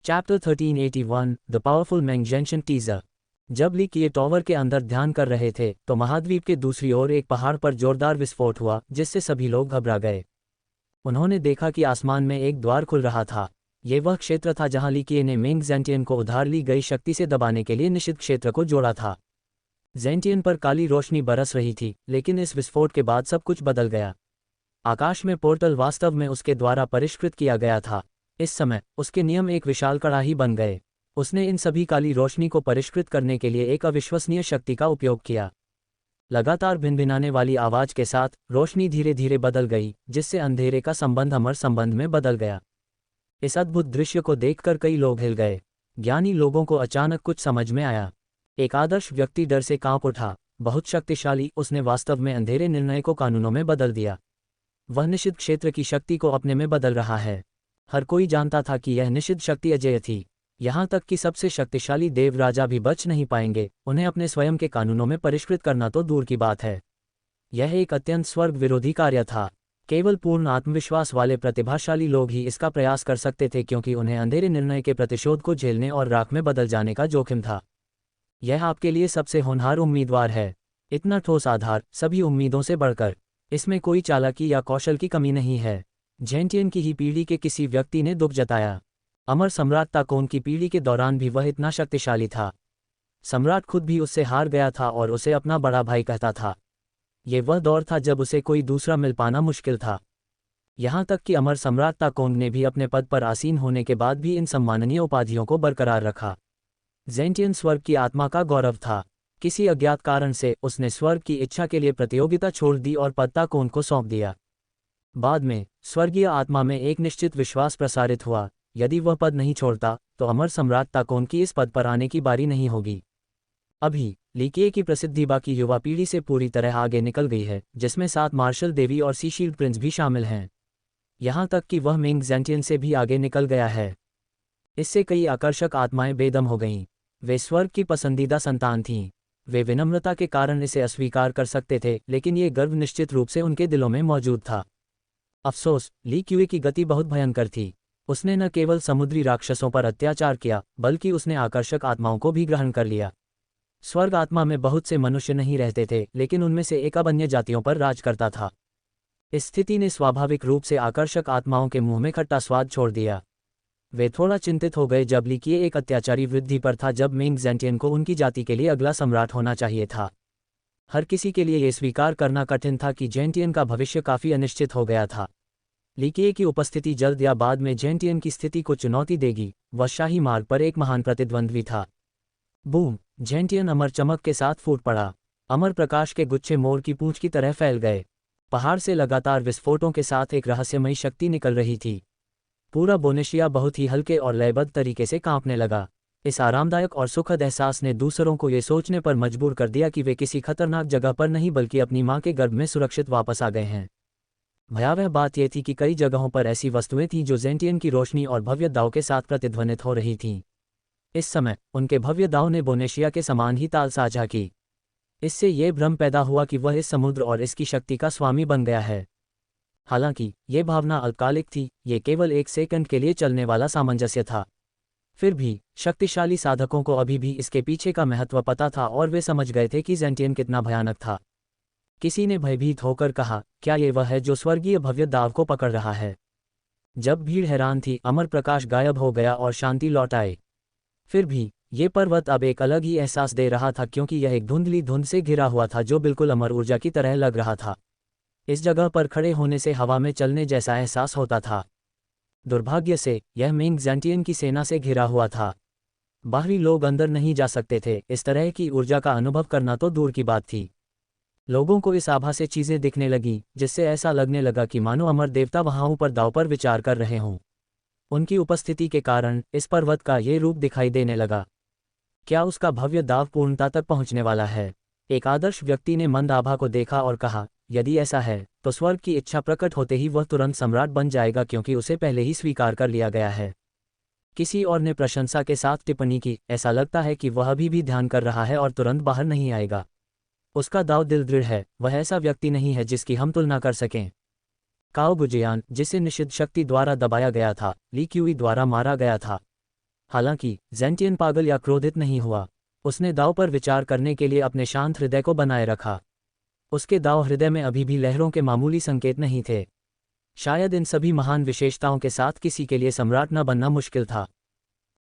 Chapter 1381 the powerful Meng Jenshen teaser. जब ली किए टॉवर के अंदर ध्यान कर रहे थे तो महाद्वीप के दूसरी ओर एक पहाड़ पर जोरदार विस्फोट हुआ जिससे सभी लोग घबरा गए। उन्होंने देखा कि आसमान में एक द्वार खुल रहा था। ये वह क्षेत्र था जहां ली किए ने मेंग जेंटियन को उधार ली गई शक्ति से दबाने के लिए निषिद्ध क्षेत्र को जोड़ा था। जेंटियन पर काली रोशनी बरस रही थी, लेकिन इस विस्फोट के बाद सब कुछ बदल गया। आकाश में पोर्टल वास्तव में उसके द्वारा परिष्कृत किया गया था। इस समय उसके नियम एक विशाल कड़ाही बन गए। उसने इन सभी काली रोशनी को परिष्कृत करने के लिए एक अविश्वसनीय शक्ति का उपयोग किया। लगातार भिनभिनाने वाली आवाज के साथ रोशनी धीरे धीरे बदल गई, जिससे अंधेरे का संबंध अमर संबंध में बदल गया। इस अद्भुत दृश्य को देखकर कई लोग हिल गए। ज्ञानी लोगों को अचानक कुछ समझ में आया। एक आदर्श व्यक्ति डर से कांप उठा। बहुत शक्तिशाली, उसने वास्तव में अंधेरे निर्णय को कानूनों में बदल दिया। वह निषिद्ध क्षेत्र की शक्ति को अपने में बदल रहा है। हर कोई जानता था कि यह निषिद्ध शक्ति अजेय थी। यहाँ तक कि सबसे शक्तिशाली देव राजा भी बच नहीं पाएंगे। उन्हें अपने स्वयं के कानूनों में परिष्कृत करना तो दूर की बात है। यह एक अत्यंत स्वर्ग विरोधी कार्य था। केवल पूर्ण आत्मविश्वास वाले प्रतिभाशाली लोग ही इसका प्रयास कर सकते थे, क्योंकि उन्हें अंधेरे निर्णय के प्रतिशोध को झेलने और राख में बदल जाने का जोखिम था। यह आपके लिए सबसे होनहार उम्मीदवार है। इतना ठोस आधार, सभी उम्मीदों से बढ़कर। इसमें कोई चालाकी या कौशल की कमी नहीं है। जेंटियन की ही पीढ़ी के किसी व्यक्ति ने दुख जताया। अमर सम्राट ताकोन की पीढ़ी के दौरान भी वह इतना शक्तिशाली था। सम्राट खुद भी उससे हार गया था और उसे अपना बड़ा भाई कहता था। ये वह दौर था जब उसे कोई दूसरा मिल पाना मुश्किल था। यहाँ तक कि अमर सम्राट ताकोन ने भी अपने पद पर आसीन होने के बाद भी इन सम्माननीय उपाधियों को बरकरार रखा। जेंटियन स्वर्ग की आत्मा का गौरव था। किसी अज्ञात कारण से उसने स्वर्ग की इच्छा के लिए प्रतियोगिता छोड़ दी और पद ताकोन को सौंप दिया। बाद में स्वर्गीय आत्मा में एक निश्चित विश्वास प्रसारित हुआ। यदि वह पद नहीं छोड़ता तो अमर सम्राट ताकोन की इस पद पर आने की बारी नहीं होगी। अभी ली किए की प्रसिद्धि बाकी युवा पीढ़ी से पूरी तरह आगे निकल गई है, जिसमें 7 मार्शल देवी और सीशील्ड प्रिंस भी शामिल हैं। यहाँ तक कि वह मेंग जेंटियन से भी आगे निकल गया है। इससे कई आकर्षक आत्माएं बेदम हो गईं। वे स्वर्ग की पसंदीदा संतान थीं। वे विनम्रता के कारण इसे अस्वीकार कर सकते थे, लेकिन ये गर्व निश्चित रूप से उनके दिलों में मौजूद था। अफसोस, ली क्यूए की गति बहुत भयंकर थी। उसने न केवल समुद्री राक्षसों पर अत्याचार किया, बल्कि उसने आकर्षक आत्माओं को भी ग्रहण कर लिया। स्वर्ग आत्मा में बहुत से मनुष्य नहीं रहते थे, लेकिन उनमें से एक अब अन्य जातियों पर राज करता था। इस स्थिति ने स्वाभाविक रूप से आकर्षक आत्माओं के मुंह में खट्टा स्वाद छोड़ दिया। वे थोड़ा चिंतित हो गए जब ली किए एक अत्याचारी वृद्धि पर था, जब मेंग जेंटियन को उनकी जाति के लिए अगला सम्राट होना चाहिए था। हर किसी के लिए यह स्वीकार करना कठिन था कि जेंटियन का भविष्य काफी अनिश्चित हो गया था। ली किए की उपस्थिति जल्द या बाद में जेंटियन की स्थिति को चुनौती देगी। वह शाही मार्ग पर एक महान प्रतिद्वंद्वी था। बूम! जेंटियन अमर चमक के साथ फूट पड़ा। अमर प्रकाश के गुच्छे मोर की पूंछ की तरह फैल गए। पहाड़ से लगातार विस्फोटों के साथ एक रहस्यमयी शक्ति निकल रही थी। पूरा बोनेशिया बहुत ही हल्के और लयबद्ध तरीके से कांपने लगा। इस आरामदायक और सुखद एहसास ने दूसरों को ये सोचने पर मजबूर कर दिया कि वे किसी खतरनाक जगह पर नहीं बल्कि अपनी मां के गर्भ में सुरक्षित वापस आ गए हैं। भयावह बात यह थी कि कई जगहों पर ऐसी वस्तुएं थीं जो जेंटियन की रोशनी और भव्य दाव के साथ प्रतिध्वनित हो रही थीं। इस समय उनके भव्य दाव ने बोनेशिया के समान ही ताल साझा की। इससे यह भ्रम पैदा हुआ कि वह इस समुद्र और इसकी शक्ति का स्वामी बन गया है। हालांकि ये भावना अल्पकालिक थी। ये केवल एक सेकंड के लिए चलने वाला सामंजस्य था। फिर भी शक्तिशाली साधकों को अभी भी इसके पीछे का महत्व पता था और वे समझ गए थे कि जेंटियन कितना भयानक था। किसी ने भयभीत होकर कहा, क्या ये वह है जो स्वर्गीय भव्य दाव को पकड़ रहा है? जब भीड़ हैरान थी, अमर प्रकाश गायब हो गया और शांति लौट आई। फिर भी ये पर्वत अब एक अलग ही एहसास दे रहा था, क्योंकि यह एक धुंधली धुंध से घिरा हुआ था जो बिल्कुल अमर ऊर्जा की तरह लग रहा था। इस जगह पर खड़े होने से हवा में चलने जैसा एहसास होता था। दुर्भाग्य से यह मेंग जेंटियन की सेना से घिरा हुआ था। बाहरी लोग अंदर नहीं जा सकते थे। इस तरह की ऊर्जा का अनुभव करना तो दूर की बात थी। लोगों को इस आभा से चीजें दिखने लगी, जिससे ऐसा लगने लगा कि मानो अमर देवता वहां ऊपर दाव पर विचार कर रहे हों। उनकी उपस्थिति के कारण इस पर्वत का ये रूप दिखाई देने लगा। क्या उसका भव्य दाव पूर्णता तक पहुंचने वाला है? एक आदर्श व्यक्ति ने मंद आभा को देखा और कहा, यदि ऐसा है तो स्वर्ग की इच्छा प्रकट होते ही वह तुरंत सम्राट बन जाएगा, क्योंकि उसे पहले ही स्वीकार कर लिया गया है। किसी और ने प्रशंसा के साथ टिप्पणी की, ऐसा लगता है कि वह अभी भी ध्यान कर रहा है और तुरंत बाहर नहीं आएगा। उसका दाव दिल दृढ़ है। वह ऐसा व्यक्ति नहीं है जिसकी हम तुलना कर सकें। काओ गुजियान, जिसे निषिद्ध शक्ति द्वारा दबाया गया था, ली क्यूई द्वारा मारा गया था। हालांकि ज़ेंटियन पागल या क्रोधित नहीं हुआ। उसने दाव पर विचार करने के लिए अपने शांत हृदय को बनाए रखा। उसके दाव हृदय में अभी भी लहरों के मामूली संकेत नहीं थे। शायद इन सभी महान विशेषताओं के साथ किसी के लिए सम्राट न बनना मुश्किल था।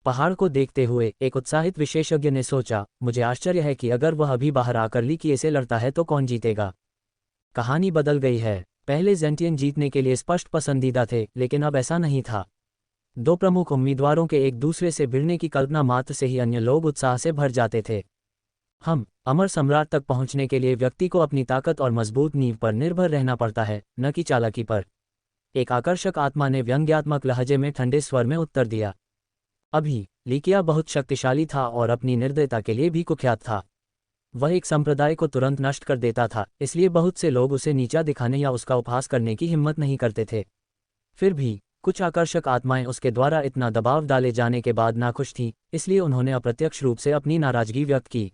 पहाड़ को देखते हुए एक उत्साहित विशेषज्ञ ने सोचा, मुझे आश्चर्य है कि अगर वह अभी बाहर आकर लीकिए से लड़ता है तो कौन जीतेगा। कहानी बदल गई है। पहले ज़ेंटियन जीतने के लिए स्पष्ट पसंदीदा थे, लेकिन अब ऐसा नहीं था। दो प्रमुख उम्मीदवारों के एक दूसरे से भिड़ने की कल्पना मात्र से ही अन्य लोग उत्साह से भर जाते थे। हम अमर सम्राट तक पहुंचने के लिए व्यक्ति को अपनी ताकत और मजबूत नींव पर निर्भर रहना पड़ता है, न कि चालाकी पर। एक आकर्षक आत्मा ने व्यंग्यात्मक लहजे में ठंडे स्वर में उत्तर दिया। अभी लीकिया बहुत शक्तिशाली था और अपनी निर्दयता के लिए भी कुख्यात था। वह एक संप्रदाय को तुरंत नष्ट कर देता था, इसलिए बहुत से लोग उसे नीचा दिखाने या उसका उपहास करने की हिम्मत नहीं करते थे। फिर भी कुछ आकर्षक आत्माएं उसके द्वारा इतना दबाव डाले जाने के बाद नाखुश थीं, इसलिए उन्होंने अप्रत्यक्ष रूप से अपनी नाराजगी व्यक्त की।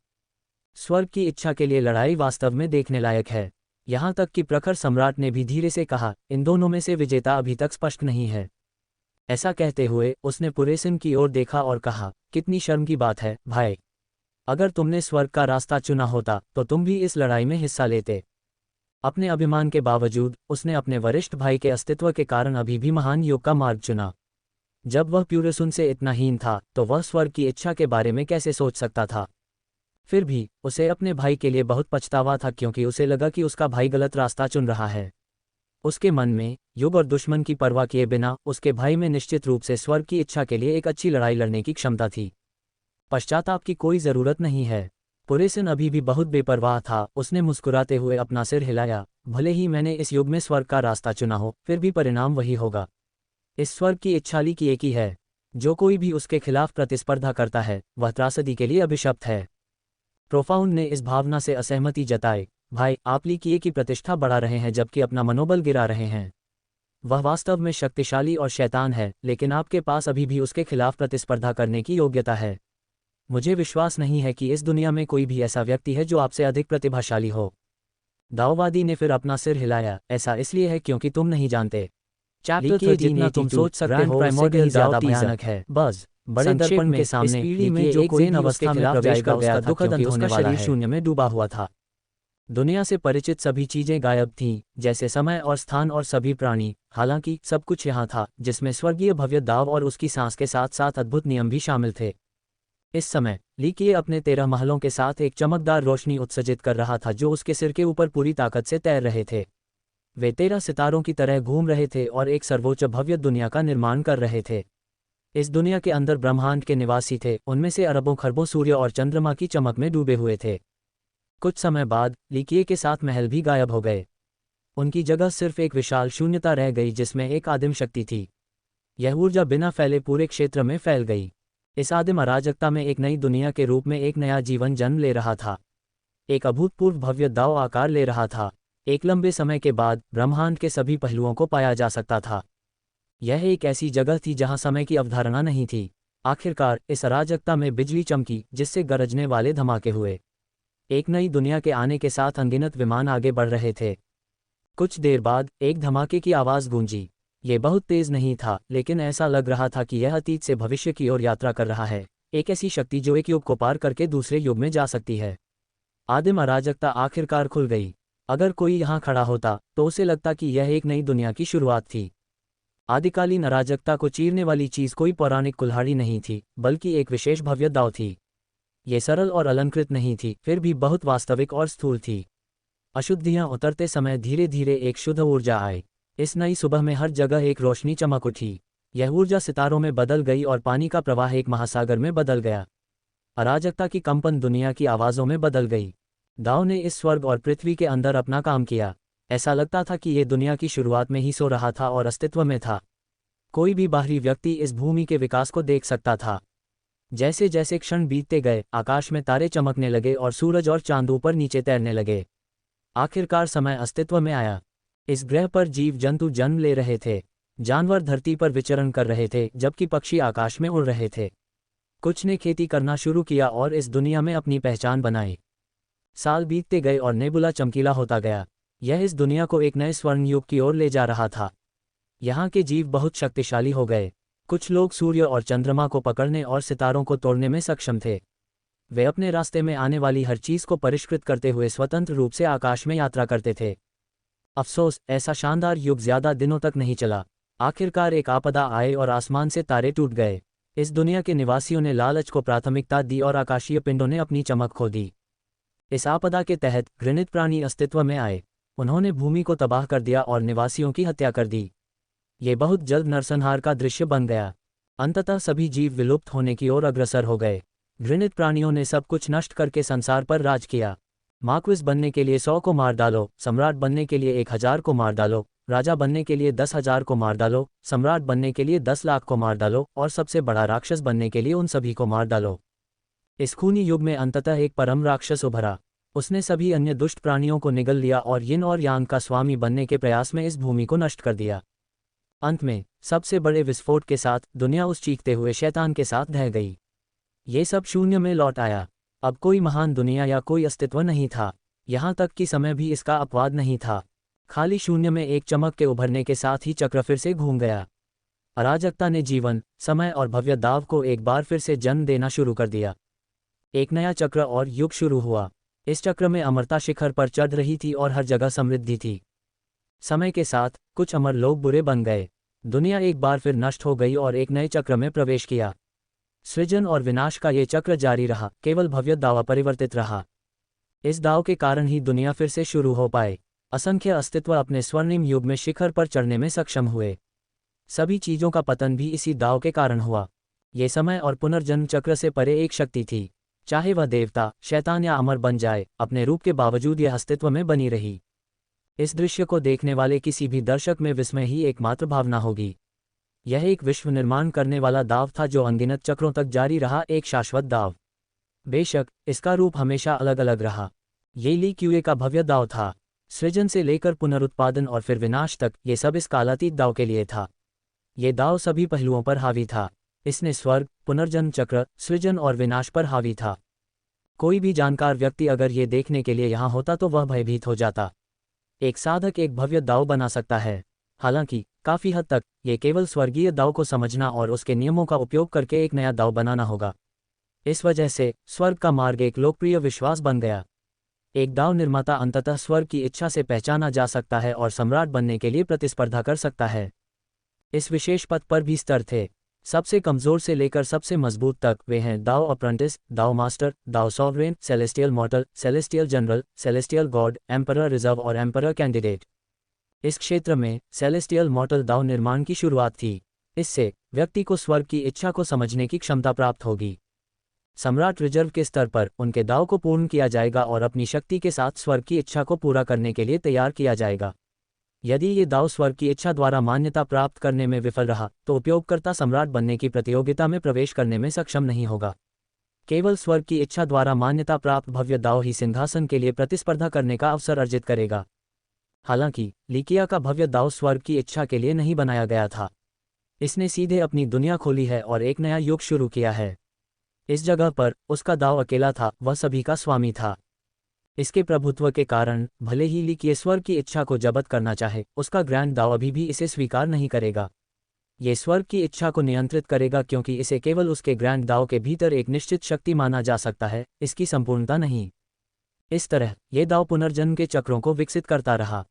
स्वर्ग की इच्छा के लिए लड़ाई वास्तव में देखने लायक है। यहाँ तक कि प्रखर सम्राट ने भी धीरे से कहा, इन दोनों में से विजेता अभी तक स्पष्ट नहीं है। ऐसा कहते हुए उसने पुरेसिन की ओर देखा और कहा, कितनी शर्म की बात है भाई। अगर तुमने स्वर्ग का रास्ता चुना होता तो तुम भी इस लड़ाई में हिस्सा लेते। अपने अभिमान के बावजूद उसने अपने वरिष्ठ भाई के अस्तित्व के कारण अभी भी महान युग का मार्ग चुना। जब वह प्यूरेसुन से इतना हीन था तो वह स्वर्ग की इच्छा के बारे में कैसे सोच सकता था। फिर भी उसे अपने भाई के लिए बहुत पछतावा था, क्योंकि उसे लगा कि उसका भाई गलत रास्ता चुन रहा है। उसके मन में युग और दुश्मन की परवाह किए बिना उसके भाई में निश्चित रूप से स्वर्ग की इच्छा के लिए एक अच्छी लड़ाई लड़ने की क्षमता थी। पश्चाताप की कोई ज़रूरत नहीं है। पुरेसिन अभी भी बहुत बेपरवाह था। उसने मुस्कुराते हुए अपना सिर हिलाया, भले ही मैंने इस युग में स्वर्ग का रास्ता चुना हो, फिर भी परिणाम वही होगा। इस स्वर्ग की इच्छा की एक ही है। जो कोई भी उसके खिलाफ प्रतिस्पर्धा करता है वह त्रासदी के लिए अभिशप्त है। प्रोफाउंड ने इस भावना से असहमति जताई। भाई, आप लीकिए की प्रतिष्ठा बढ़ा रहे हैं जबकि अपना मनोबल गिरा रहे हैं। वह वास्तव में शक्तिशाली और शैतान है, लेकिन आपके पास अभी भी उसके खिलाफ प्रतिस्पर्धा करने की योग्यता है। मुझे विश्वास नहीं है कि इस दुनिया में कोई भी ऐसा व्यक्ति है जो आपसे अधिक प्रतिभाशाली हो। दाववादी ने फिर अपना सिर हिलाया, ऐसा इसलिए है क्योंकि तुम नहीं जानते। लीकिए जितना तुम सोच सकते हो उससे कहीं ज्यादा भयानक है। बस बड़े दर्पण के सामने पीढ़ी में जो कोई अवस्था में प्रवेश कर गया था क्योंकि उसका शरीर शून्य में डूबा हुआ था। दुनिया से परिचित सभी चीजें गायब थीं, जैसे समय और स्थान और सभी प्राणी। हालांकि सब कुछ यहाँ था, जिसमें स्वर्गीय भव्य दाव और उसकी सांस के साथ साथ अद्भुत नियम भी शामिल थे। इस समय लीकिए अपने 13 महलों के साथ एक चमकदार रोशनी उत्सर्जित कर रहा था जो उसके सिर के ऊपर पूरी ताकत से तैर रहे थे। वे 13 सितारों की तरह घूम रहे थे और एक सर्वोच्च भव्य दुनिया का निर्माण कर रहे थे। इस दुनिया के अंदर ब्रह्मांड के निवासी थे, उनमें से अरबों खरबों सूर्य और चंद्रमा की चमक में डूबे हुए थे। कुछ समय बाद लीकिए के 7 महल भी गायब हो गए। उनकी जगह सिर्फ एक विशाल शून्यता रह गई जिसमें एक आदिम शक्ति थी। यह ऊर्जा बिना फैले पूरे क्षेत्र में फैल गई। इस आदिम अराजकता में एक नई दुनिया के रूप में एक नया जीवन जन्म ले रहा था। एक अभूतपूर्व भव्य दाव आकार ले रहा था। एक लंबे समय के बाद ब्रह्मांड के सभी पहलुओं को पाया जा सकता था। यह एक ऐसी जगह थी जहां समय की अवधारणा नहीं थी। आखिरकार इस अराजकता में बिजली चमकी, जिससे गरजने वाले धमाके हुए। एक नई दुनिया के आने के साथ अनगिनत विमान आगे बढ़ रहे थे। कुछ देर बाद एक धमाके की आवाज़ गूंजी। ये बहुत तेज नहीं था, लेकिन ऐसा लग रहा था कि यह अतीत से भविष्य की ओर यात्रा कर रहा है। एक ऐसी शक्ति जो एक युग को पार करके दूसरे युग में जा सकती है। आदिम अराजकता आखिरकार खुल गई। अगर कोई यहाँ खड़ा होता तो उसे लगता कि यह एक नई दुनिया की शुरुआत थी। आदिकालीन अराजकता को चीरने वाली चीज़ कोई पौराणिक कुल्हाड़ी नहीं थी, बल्कि एक विशेष भव्य दाव थी। ये सरल और अलंकृत नहीं थी, फिर भी बहुत वास्तविक और स्थूल थी। अशुद्धियाँ उतरते समय धीरे धीरे एक शुद्ध ऊर्जा आई। इस नई सुबह में हर जगह एक रोशनी चमक उठी। यह ऊर्जा सितारों में बदल गई और पानी का प्रवाह एक महासागर में बदल गया। अराजकता की कंपन दुनिया की आवाज़ों में बदल गई। दाव ने इस स्वर्ग और पृथ्वी के अंदर अपना काम किया। ऐसा लगता था कि ये दुनिया की शुरुआत में ही सो रहा था और अस्तित्व में था। कोई भी बाहरी व्यक्ति इस भूमि के विकास को देख सकता था। जैसे जैसे क्षण बीतते गए, आकाश में तारे चमकने लगे और सूरज और चांद ऊपर नीचे तैरने लगे। आखिरकार समय अस्तित्व में आया। इस ग्रह पर जीव जंतु जन्म ले रहे थे। जानवर धरती पर विचरण कर रहे थे, जबकि पक्षी आकाश में उड़ रहे थे। कुछ ने खेती करना शुरू किया और इस दुनिया में अपनी पहचान बनाई। साल बीतते गए और नेबुला चमकीला होता गया। यह इस दुनिया को एक नए स्वर्ण युग की ओर ले जा रहा था। यहाँ के जीव बहुत शक्तिशाली हो गए। कुछ लोग सूर्य और चंद्रमा को पकड़ने और सितारों को तोड़ने में सक्षम थे। वे अपने रास्ते में आने वाली हर चीज़ को परिष्कृत करते हुए स्वतंत्र रूप से आकाश में यात्रा करते थे। अफसोस, ऐसा शानदार युग ज़्यादा दिनों तक नहीं चला। आखिरकार एक आपदा आए और आसमान से तारे टूट गए। इस दुनिया के निवासियों ने लालच को प्राथमिकता दी और आकाशीय पिंडों ने अपनी चमक खो दी। इस आपदा के तहत घृणित प्राणी अस्तित्व में आए। उन्होंने भूमि को तबाह कर दिया और निवासियों की हत्या कर दी। ये बहुत जल्द नरसंहार का दृश्य बन गया। अंततः सभी जीव विलुप्त होने की ओर अग्रसर हो गए। घृणित प्राणियों ने सब कुछ नष्ट करके संसार पर राज किया। मार्क्विस बनने के लिए 100 को मार डालो, सम्राट बनने के लिए 1000 को मार डालो, राजा बनने के लिए 10,000 को मार डालो, सम्राट बनने के लिए 10 लाख को मार डालो और सबसे बड़ा राक्षस बनने के लिए उन सभी को मार डालो। इस खूनी युग में अंततः एक परम राक्षस उभरा। उसने सभी अन्य दुष्ट प्राणियों को निगल लिया और यिन और यांग का स्वामी बनने के प्रयास में इस भूमि को नष्ट कर दिया। अंत में सबसे बड़े विस्फोट के साथ दुनिया उस चीखते हुए शैतान के साथ ढह गई। ये सब शून्य में लौट आया। अब कोई महान दुनिया या कोई अस्तित्व नहीं था। यहाँ तक कि समय भी इसका अपवाद नहीं था। खाली शून्य में एक चमक के उभरने के साथ ही चक्र फिर से घूम गया। अराजकता ने जीवन, समय और भव्य दाव को एक बार फिर से जन्म देना शुरू कर दिया। एक नया चक्र और युग शुरू हुआ। इस चक्र में अमरता शिखर पर चढ़ रही थी और हर जगह समृद्धि थी। समय के साथ कुछ अमर लोग बुरे बन गए। दुनिया एक बार फिर नष्ट हो गई और एक नए चक्र में प्रवेश किया। सृजन और विनाश का ये चक्र जारी रहा, केवल भव्य दावा परिवर्तित रहा। इस दाव के कारण ही दुनिया फिर से शुरू हो पाए। असंख्य अस्तित्व अपने स्वर्णिम युग में शिखर पर चढ़ने में सक्षम हुए। सभी चीज़ों का पतन भी इसी दाव के कारण हुआ। ये समय और पुनर्जन्म चक्र से परे एक शक्ति थी। चाहे वह देवता, शैतान या अमर बन जाए, अपने रूप के बावजूद यह अस्तित्व में बनी रही। इस दृश्य को देखने वाले किसी भी दर्शक में विस्मय ही एकमात्र भावना होगी। यह एक विश्व निर्माण करने वाला दाव था जो अनगिनत चक्रों तक जारी रहा, एक शाश्वत दाव। बेशक इसका रूप हमेशा अलग अलग रहा। ये ली क्यूए का भव्य दाव था। सृजन से लेकर पुनरुत्पादन और फिर विनाश तक ये सब इस कालातीत दाव के लिए था। ये दाव सभी पहलुओं पर हावी था। इसने स्वर्ग, पुनर्जन्म चक्र, सृजन और विनाश पर हावी था। कोई भी जानकार व्यक्ति अगर ये देखने के लिए यहाँ होता तो वह भयभीत हो जाता। एक साधक एक भव्य दाव बना सकता है। हालांकि काफ़ी हद तक ये केवल स्वर्गीय दाव को समझना और उसके नियमों का उपयोग करके एक नया दाव बनाना होगा। इस वजह से स्वर्ग का मार्ग एक लोकप्रिय विश्वास बन गया। एक दाव निर्माता अंततः स्वर्ग की इच्छा से पहचाना जा सकता है और सम्राट बनने के लिए प्रतिस्पर्धा कर सकता है। इस विशेष पथ पर भी स्तर थे। सबसे कमज़ोर से लेकर सबसे मजबूत तक वे हैं दाव अप्रेंटिस, दाव मास्टर, दाव sovereign, celestial मॉर्टल, celestial general, celestial God, emperor reserve और एम्परर कैंडिडेट। इस क्षेत्र में सेलेस्टियल मॉर्टल दाव निर्माण की शुरुआत थी। इससे व्यक्ति को स्वर्ग की इच्छा को समझने की क्षमता प्राप्त होगी। सम्राट रिजर्व के स्तर पर उनके दाव को पूर्ण किया जाएगा और अपनी शक्ति के साथ स्वर्ग की इच्छा को पूरा करने के लिए तैयार किया जाएगा। यदि ये दाव स्वर्ग की इच्छा द्वारा मान्यता प्राप्त करने में विफल रहा तो उपयोगकर्ता सम्राट बनने की प्रतियोगिता में प्रवेश करने में सक्षम नहीं होगा। केवल स्वर्ग की इच्छा द्वारा मान्यता प्राप्त भव्य दाव ही सिंहासन के लिए प्रतिस्पर्धा करने का अवसर अर्जित करेगा। हालांकि लिकिया का भव्य दाव स्वर्ग की इच्छा के लिए नहीं बनाया गया था। इसने सीधे अपनी दुनिया खोली है और एक नया युग शुरू किया है। इस जगह पर उसका दाव अकेला था, वह सभी का स्वामी था। इसके प्रभुत्व के कारण भले ही लिकिया स्वर्ग की इच्छा को जब्त करना चाहे, उसका ग्रैंड दाव अभी भी इसे स्वीकार नहीं करेगा। ये स्वर्ग की इच्छा को नियंत्रित करेगा क्योंकि इसे केवल उसके ग्रैंड दाव के भीतर एक निश्चित शक्ति माना जा सकता है, इसकी संपूर्णता नहीं। इस तरह ये दाव पुनर्जन्म के चक्रों को विकसित करता रहा।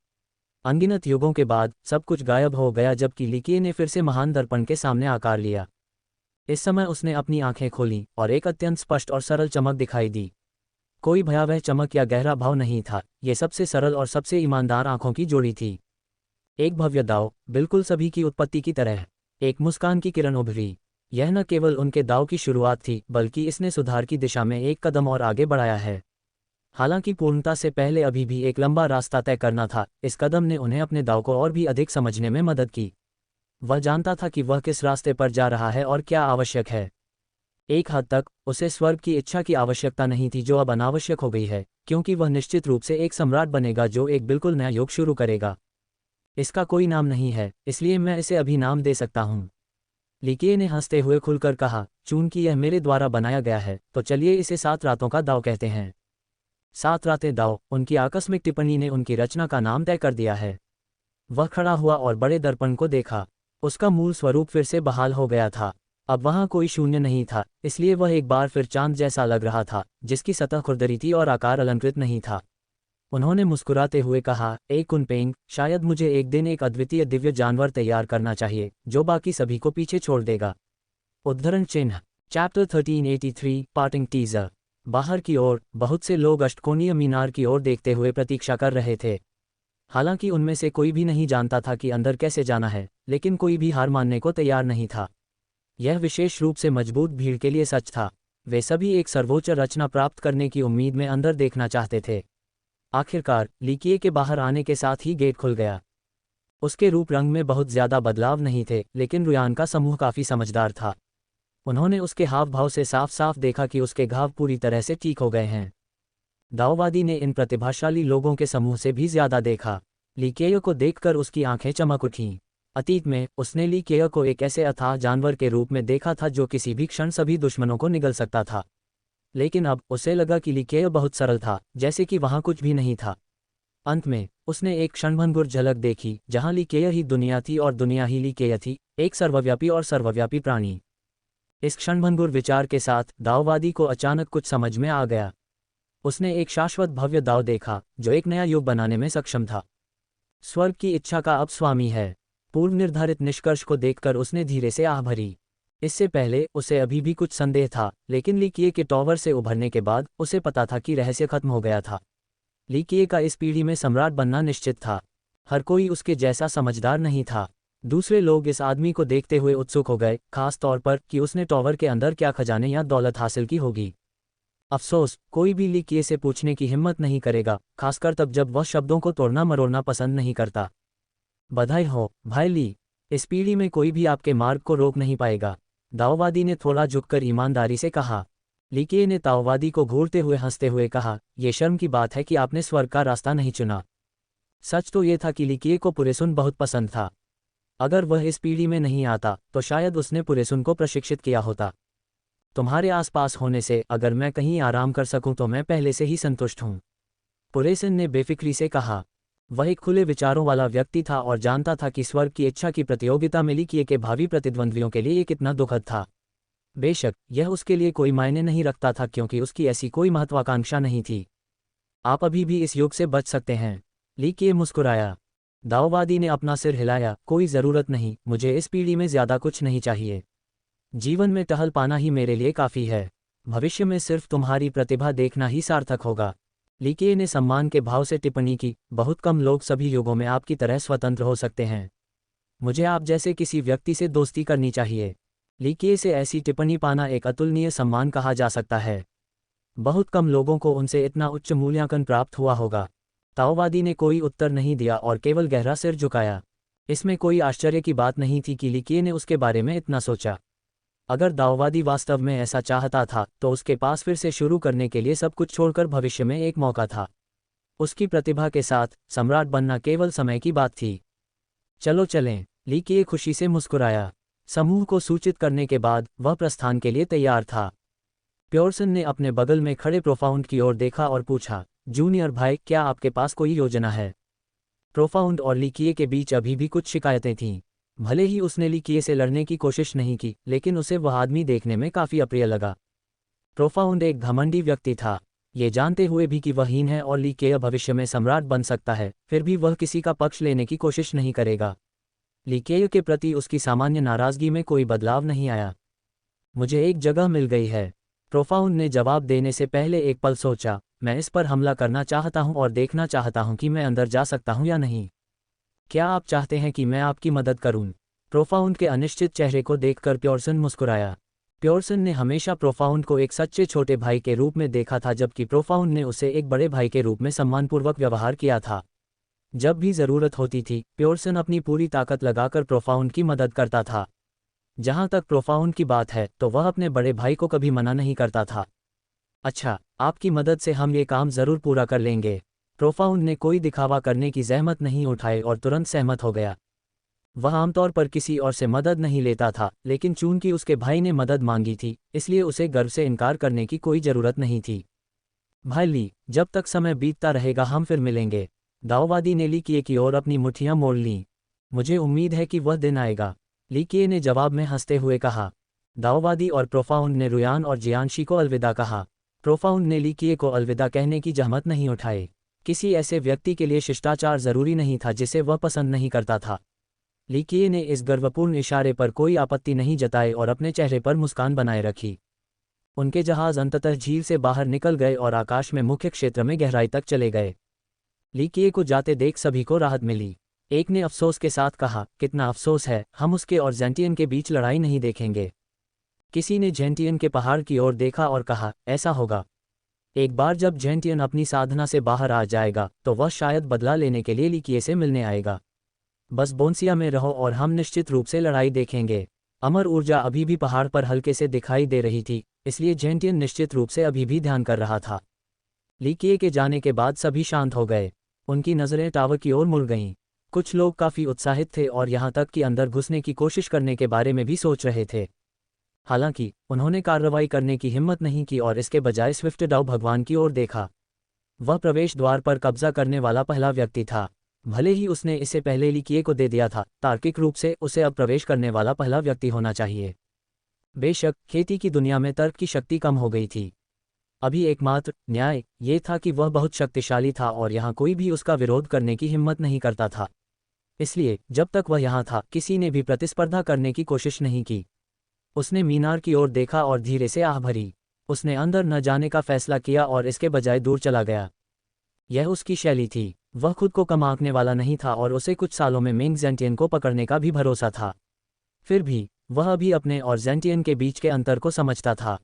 अनगिनत युगों के बाद सब कुछ गायब हो गया जबकि लिकिया ने फिर से महान दर्पण के सामने आकार लिया। इस समय उसने अपनी आंखें खोलीं और एक अत्यंत स्पष्ट और सरल चमक दिखाई दी। कोई भयावह चमक या गहरा भाव नहीं था, ये सबसे सरल और सबसे ईमानदार आंखों की जोड़ी थी। एक भव्य दाव, बिल्कुल सभी की उत्पत्ति की तरह। एक मुस्कान की किरण उभरी। यह न केवल उनके दाव की शुरुआत थी बल्कि इसने सुधार की दिशा में एक कदम और आगे बढ़ाया है। हालांकि पूर्णता से पहले अभी भी एक लंबा रास्ता तय करना था, इस कदम ने उन्हें अपने दाव को और भी अधिक समझने में मदद की। वह जानता था कि वह किस रास्ते पर जा रहा है और क्या आवश्यक है। एक हद तक उसे स्वर्ग की इच्छा की आवश्यकता नहीं थी जो अब अनावश्यक हो गई है, क्योंकि वह निश्चित रूप से एक सम्राट बनेगा जो एक बिल्कुल नया युग शुरू करेगा। इसका कोई नाम नहीं है, इसलिए मैं इसे अभी नाम दे सकता हूँ। लिकिया ने हंसते हुए खुलकर कहा, चूंकि यह मेरे द्वारा बनाया गया है तो चलिए इसे 7 रातों का दाव कहते हैं। 7 रातें दाव, उनकी आकस्मिक टिप्पणी ने उनकी रचना का नाम तय कर दिया है। वह खड़ा हुआ और बड़े दर्पण को देखा। उसका मूल स्वरूप फिर से बहाल हो गया था। अब वहाँ कोई शून्य नहीं था, इसलिए वह एक बार फिर चांद जैसा लग रहा था, जिसकी सतह खुरदरी थी और आकार अलंकृत नहीं था। उन्होंने मुस्कुराते हुए कहा, ए कुनपेंग, शायद मुझे एक दिन एक अद्वितीय दिव्य जानवर तैयार करना चाहिए, जो बाकी सभी को पीछे छोड़ देगा। उद्धरण चिन्ह। Chapter 1383 parting teaser. बाहर की ओर बहुत से लोग अष्टकोणीय मीनार की ओर देखते हुए प्रतीक्षा कर रहे थे। हालांकि उनमें से कोई भी नहीं जानता था कि अंदर कैसे जाना है, लेकिन कोई भी हार मानने को तैयार नहीं था। यह विशेष रूप से मजबूत भीड़ के लिए सच था। वे सभी एक सर्वोच्च रचना प्राप्त करने की उम्मीद में अंदर देखना चाहते थे। आखिरकार लीकिए के बाहर आने के साथ ही गेट खुल गया। उसके रूप रंग में बहुत ज्यादा बदलाव नहीं थे, लेकिन रुयान का समूह काफी समझदार था। उन्होंने उसके हाव भाव से साफ साफ देखा कि उसके घाव पूरी तरह से ठीक हो गए हैं। दाओवादी ने इन प्रतिभाशाली लोगों के समूह से भी ज्यादा देखा। लीकेय को देखकर उसकी आंखें चमक उठीं। अतीत में उसने लीकेय को एक ऐसे अथाह जानवर के रूप में देखा था जो किसी भी क्षण सभी दुश्मनों को निगल सकता था। लेकिन अब उसे लगा कि लीकेय बहुत सरल था, जैसे कि वहां कुछ भी नहीं था। अंत में उसने एक क्षणभंगुर झलक देखी, जहां लीकेय ही दुनिया थी और दुनिया ही लीकेय थी, एक सर्वव्यापी और सर्वव्यापी प्राणी। इस क्षणभंगुर विचार के साथ दाओवादी को अचानक कुछ समझ में आ गया। उसने एक शाश्वत भव्य दाव देखा, जो एक नया युग बनाने में सक्षम था। स्वर्ग की इच्छा का अब स्वामी है। पूर्व निर्धारित निष्कर्ष को देखकर उसने धीरे से आह भरी। इससे पहले उसे अभी भी कुछ संदेह था, लेकिन लीकिए के टॉवर से उभरने के बाद उसे पता था कि रहस्य खत्म हो गया था। लीकिए का इस पीढ़ी में सम्राट बनना निश्चित था। हर कोई उसके जैसा समझदार नहीं था। दूसरे लोग इस आदमी को देखते हुए उत्सुक हो गए, खास तौर पर कि उसने टॉवर के अंदर क्या खजाने या दौलत हासिल की होगी। अफसोस, कोई भी लीकिए से पूछने की हिम्मत नहीं करेगा, खासकर तब जब वह शब्दों को तोड़ना मरोड़ना पसंद नहीं करता। बधाई हो, भाई ली। इस पीढ़ी में कोई भी आपके मार्ग को रोक नहीं पाएगा, दाओवादी ने थोड़ा झुककर ईमानदारी से कहा। लीकिए ने ताओवादी को घूरते हुए हंसते हुए कहा, यह शर्म की बात है कि आपने स्वर्ग का रास्ता नहीं चुना। सच तो यह था कि लीकिए को पुरेसुन बहुत पसंद था। अगर वह इस पीढ़ी में नहीं आता तो शायद उसने पुरेसुन को प्रशिक्षित किया होता। तुम्हारे आसपास होने से अगर मैं कहीं आराम कर सकूं तो मैं पहले से ही संतुष्ट हूं, पुरेसन ने बेफिक्री से कहा। वह एक खुले विचारों वाला व्यक्ति था और जानता था कि स्वर्ग की इच्छा की प्रतियोगिता में लीकिए के भावी प्रतिद्वंद्वियों के लिए ये कितना दुखद था। बेशक यह उसके लिए कोई मायने नहीं रखता था, क्योंकि उसकी ऐसी कोई महत्वाकांक्षा नहीं थी। आप अभी भी इस युग से बच सकते हैं, लीकिए मुस्कुराया। दाओवादी ने अपना सिर हिलाया, कोई ज़रूरत नहीं, मुझे इस पीढ़ी में ज़्यादा कुछ नहीं चाहिए। जीवन में टहल पाना ही मेरे लिए काफ़ी है। भविष्य में सिर्फ तुम्हारी प्रतिभा देखना ही सार्थक होगा। लीकिए ने सम्मान के भाव से टिप्पणी की, बहुत कम लोग सभी युगों में आपकी तरह स्वतंत्र हो सकते हैं। मुझे आप जैसे किसी व्यक्ति से दोस्ती करनी चाहिए। लीकिए से ऐसी टिप्पणी पाना एक अतुलनीय सम्मान कहा जा सकता है। बहुत कम लोगों को उनसे इतना उच्च मूल्यांकन प्राप्त हुआ होगा। ताओवादी ने कोई उत्तर नहीं दिया और केवल गहरा सिर झुकाया। इसमें कोई आश्चर्य की बात नहीं थी कि लीकिए ने उसके बारे में इतना सोचा। अगर दाओवादी वास्तव में ऐसा चाहता था तो उसके पास फिर से शुरू करने के लिए सब कुछ छोड़कर भविष्य में एक मौका था। उसकी प्रतिभा के साथ सम्राट बनना केवल समय की बात थी। चलो चलें, लीकिए खुशी से मुस्कुराया। समूह को सूचित करने के बाद वह प्रस्थान के लिए तैयार था। प्योरसन ने अपने बगल में खड़े प्रोफाउंड की ओर देखा और पूछा, जूनियर भाई, क्या आपके पास कोई योजना है? प्रोफाउंड और लीकिए के बीच अभी भी कुछ शिकायतें थीं। भले ही उसने लीकिए से लड़ने की कोशिश नहीं की, लेकिन उसे वह आदमी देखने में काफ़ी अप्रिय लगा। प्रोफाउंड एक घमंडी व्यक्ति था। ये जानते हुए भी कि वह हीन है और लीकिए भविष्य में सम्राट बन सकता है, फिर भी वह किसी का पक्ष लेने की कोशिश नहीं करेगा। लीकिए के प्रति उसकी सामान्य नाराज़गी में कोई बदलाव नहीं आया। मुझे एक जगह मिल गई है, प्रोफाउंड ने जवाब देने से पहले एक पल सोचा। मैं इस पर हमला करना चाहता हूं और देखना चाहता हूं कि मैं अंदर जा सकता हूं या नहीं। क्या आप चाहते हैं कि मैं आपकी मदद करूं? प्रोफाउंड के अनिश्चित चेहरे को देखकर प्योरसन मुस्कुराया। प्योरसन ने हमेशा प्रोफाउंड को एक सच्चे छोटे भाई के रूप में देखा था, जबकि प्रोफाउंड ने उसे एक बड़े भाई के रूप में सम्मानपूर्वक व्यवहार किया था। जब भी ज़रूरत होती थी, प्योरसन अपनी पूरी ताकत लगाकर प्रोफाउंड की मदद करता था। जहां तक प्रोफाउंड की बात है तो वह अपने बड़े भाई को कभी मना नहीं करता था। अच्छा, आपकी मदद से हम ये काम ज़रूर पूरा कर लेंगे। प्रोफाउंड ने कोई दिखावा करने की जहमत नहीं उठाई और तुरंत सहमत हो गया। वह आमतौर पर किसी और से मदद नहीं लेता था, लेकिन चूंकि उसके भाई ने मदद मांगी थी, इसलिए उसे गर्व से इनकार करने की कोई ज़रूरत नहीं थी। भाई ली, जब तक समय बीतता रहेगा हम फिर मिलेंगे। दाओवादी ने लीकिए की ओर अपनी मुट्ठियां मोड़ लीं। मुझे उम्मीद है कि वह दिन आएगा ली किए ने जवाब में हंसते हुए कहा। दाओवादी और प्रोफाउंड ने रुयान और जियांशी को अलविदा कहा। प्रोफाउंड ने ली किए को अलविदा कहने की जहमत नहीं उठाई। किसी ऐसे व्यक्ति के लिए शिष्टाचार जरूरी नहीं था जिसे वह पसंद नहीं करता था। ली किए ने इस गर्वपूर्ण इशारे पर कोई आपत्ति नहीं जताई और अपने चेहरे पर मुस्कान बनाए रखी। उनके जहाज अंततः झील से बाहर निकल गए और आकाश में मुख्य क्षेत्र में गहराई तक चले गए। ली किए को जाते देख सभी को राहत मिली। एक ने अफसोस के साथ कहा, कितना अफसोस है, हम उसके और जेंटियन के बीच लड़ाई नहीं देखेंगे। किसी ने जेंटियन के पहाड़ की ओर देखा और कहा, ऐसा होगा। एक बार जब जेंटियन अपनी साधना से बाहर आ जाएगा तो वह शायद बदला लेने के लिए ली किए से मिलने आएगा। बस बोन्सिया में रहो और हम निश्चित रूप से लड़ाई देखेंगे। अमर ऊर्जा अभी भी पहाड़ पर हल्के से दिखाई दे रही थी, इसलिए जेंटियन निश्चित रूप से अभी भी ध्यान कर रहा था। ली किए के जाने के बाद सभी शांत हो गए। उनकी नज़रें टावर की ओर मुड़ गईं। कुछ लोग काफ़ी उत्साहित थे और यहाँ तक कि अंदर घुसने की कोशिश करने के बारे में भी सोच रहे थे। हालांकि उन्होंने कार्रवाई करने की हिम्मत नहीं की और इसके बजाय स्विफ्टडाउ भगवान की ओर देखा। वह प्रवेश द्वार पर कब्जा करने वाला पहला व्यक्ति था। भले ही उसने इसे पहले ली किए को दे दिया था, तार्किक रूप से उसे अब प्रवेश करने वाला पहला व्यक्ति होना चाहिए। बेशक खेती की दुनिया में तर्क की शक्ति कम हो गई थी। अभी एकमात्र न्याय ये था कि वह बहुत शक्तिशाली था और यहाँ कोई भी उसका विरोध करने की हिम्मत नहीं करता था। इसलिए जब तक वह यहाँ था किसी ने भी प्रतिस्पर्धा करने की कोशिश नहीं की। उसने मीनार की ओर देखा और धीरे से आह भरी। उसने अंदर न जाने का फैसला किया और इसके बजाय दूर चला गया। यह उसकी शैली थी। वह खुद को कम आंकने वाला नहीं था और उसे कुछ सालों में मेंग जेंटियन को पकड़ने का भी भरोसा था। फिर भी वह अभी अपने और जेंटियन के बीच के अंतर को समझता था।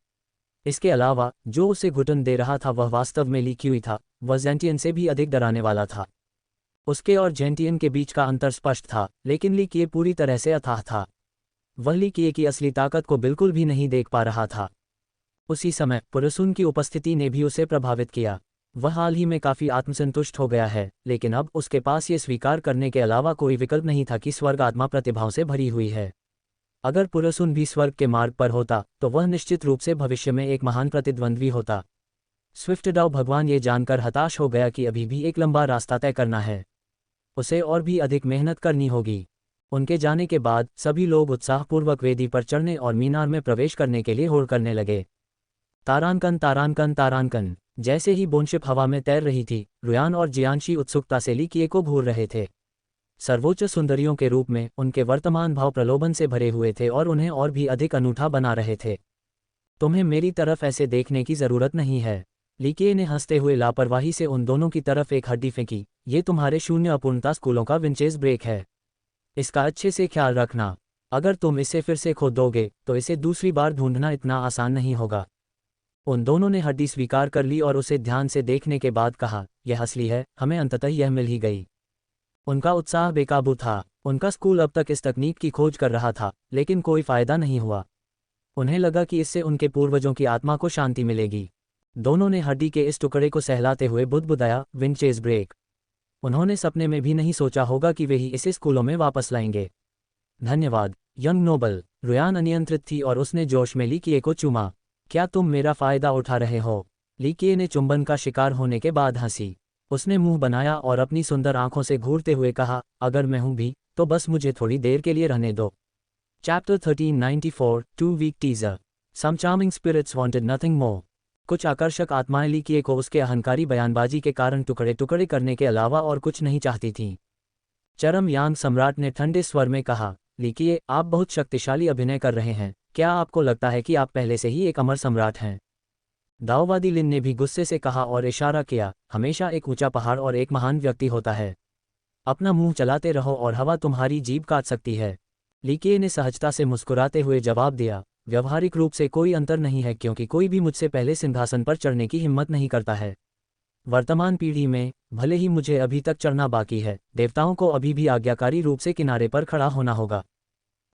इसके अलावा जो उसे घुटन दे रहा था वह वास्तव में ली क्यूई था। वह जेंटियन से भी अधिक डराने वाला था। उसके और जेंटियन के बीच का अंतर स्पष्ट था, लेकिन ली किए पूरी तरह से अथाह था। वह ली किए की असली ताकत को बिल्कुल भी नहीं देख पा रहा था। उसी समय पुरुषुन की उपस्थिति ने भी उसे प्रभावित किया। वह हाल ही में काफ़ी आत्मसंतुष्ट हो गया है, लेकिन अब उसके पास ये स्वीकार करने के अलावा कोई विकल्प नहीं था कि स्वर्ग आत्मा प्रतिभाओं से भरी हुई है। अगर पुरुषुन भी स्वर्ग के मार्ग पर होता तो वह निश्चित रूप से भविष्य में एक महान प्रतिद्वंद्वी होता। स्विफ्टडाउ भगवान ये जानकर हताश हो गया कि अभी भी एक लंबा रास्ता तय करना है। उसे और भी अधिक मेहनत करनी होगी। उनके जाने के बाद सभी लोग उत्साहपूर्वक वेदी पर चढ़ने और मीनार में प्रवेश करने के लिए होड़ करने लगे। तारानकन तारानकन तारानकन। जैसे ही बोनशिप हवा में तैर रही थी, रुयान और जियांशी उत्सुकता से ली किए को घूर रहे थे। सर्वोच्च सुंदरियों के रूप में उनके वर्तमान भाव प्रलोभन से भरे हुए थे और उन्हें और भी अधिक अनूठा बना रहे थे। तुम्हें मेरी तरफ ऐसे देखने की ज़रूरत नहीं है। ली किए ने हंसते हुए लापरवाही से उन दोनों की तरफ एक हड्डी फेंकी। ये तुम्हारे शून्य अपूर्णता स्कूलों का विंचेज ब्रेक है। इसका अच्छे से ख्याल रखना। अगर तुम इसे फिर से खो दोगे तो इसे दूसरी बार ढूंढना इतना आसान नहीं होगा। उन दोनों ने हड्डी स्वीकार कर ली और उसे ध्यान से देखने के बाद कहा, यह असली है, हमें अंततः यह मिल ही गई। उनका उत्साह बेकाबू था। उनका स्कूल अब तक इस तकनीक की खोज कर रहा था, लेकिन कोई फायदा नहीं हुआ। उन्हें लगा कि इससे उनके पूर्वजों की आत्मा को शांति मिलेगी। दोनों ने हड्डी के इस टुकड़े को सहलाते हुए बुदबुदाया, विंचेज ब्रेक। उन्होंने सपने में भी नहीं सोचा होगा कि वे ही इसे स्कूलों में वापस लाएंगे। धन्यवाद यंग नोबल। रुयान अनियंत्रित थी और उसने जोश में ली किए को चूमा। क्या तुम मेरा फ़ायदा उठा रहे हो? ली किए ने चुंबन का शिकार होने के बाद हंसी। उसने मुंह बनाया और अपनी सुंदर आंखों से घूरते हुए कहा, अगर मैं हूं भी तो बस मुझे थोड़ी देर के लिए रहने दो। Chapter 1394 2 week teaser. Some charming spirits wanted nothing more. कुछ आकर्षक आत्माएं ली किए को उसके अहंकारी बयानबाजी के कारण टुकड़े टुकड़े करने के अलावा और कुछ नहीं चाहती थीं। चरम यांग सम्राट ने ठंडे स्वर में कहा, ली किए, आप बहुत शक्तिशाली अभिनय कर रहे हैं। क्या आपको लगता है कि आप पहले से ही एक अमर सम्राट हैं? दाओवादी लिन ने भी गुस्से से कहा और इशारा किया, हमेशा एक ऊंचा पहाड़ और एक महान व्यक्ति होता है। अपना मुंह चलाते रहो और हवा तुम्हारी जीभ काट सकती है। ली किए ने सहजता से मुस्कुराते हुए जवाब दिया, व्यवहारिक रूप से कोई अंतर नहीं है क्योंकि कोई भी मुझसे पहले सिंहासन पर चढ़ने की हिम्मत नहीं करता है। वर्तमान पीढ़ी में भले ही मुझे अभी तक चढ़ना बाकी है, देवताओं को अभी भी आज्ञाकारी रूप से किनारे पर खड़ा होना होगा।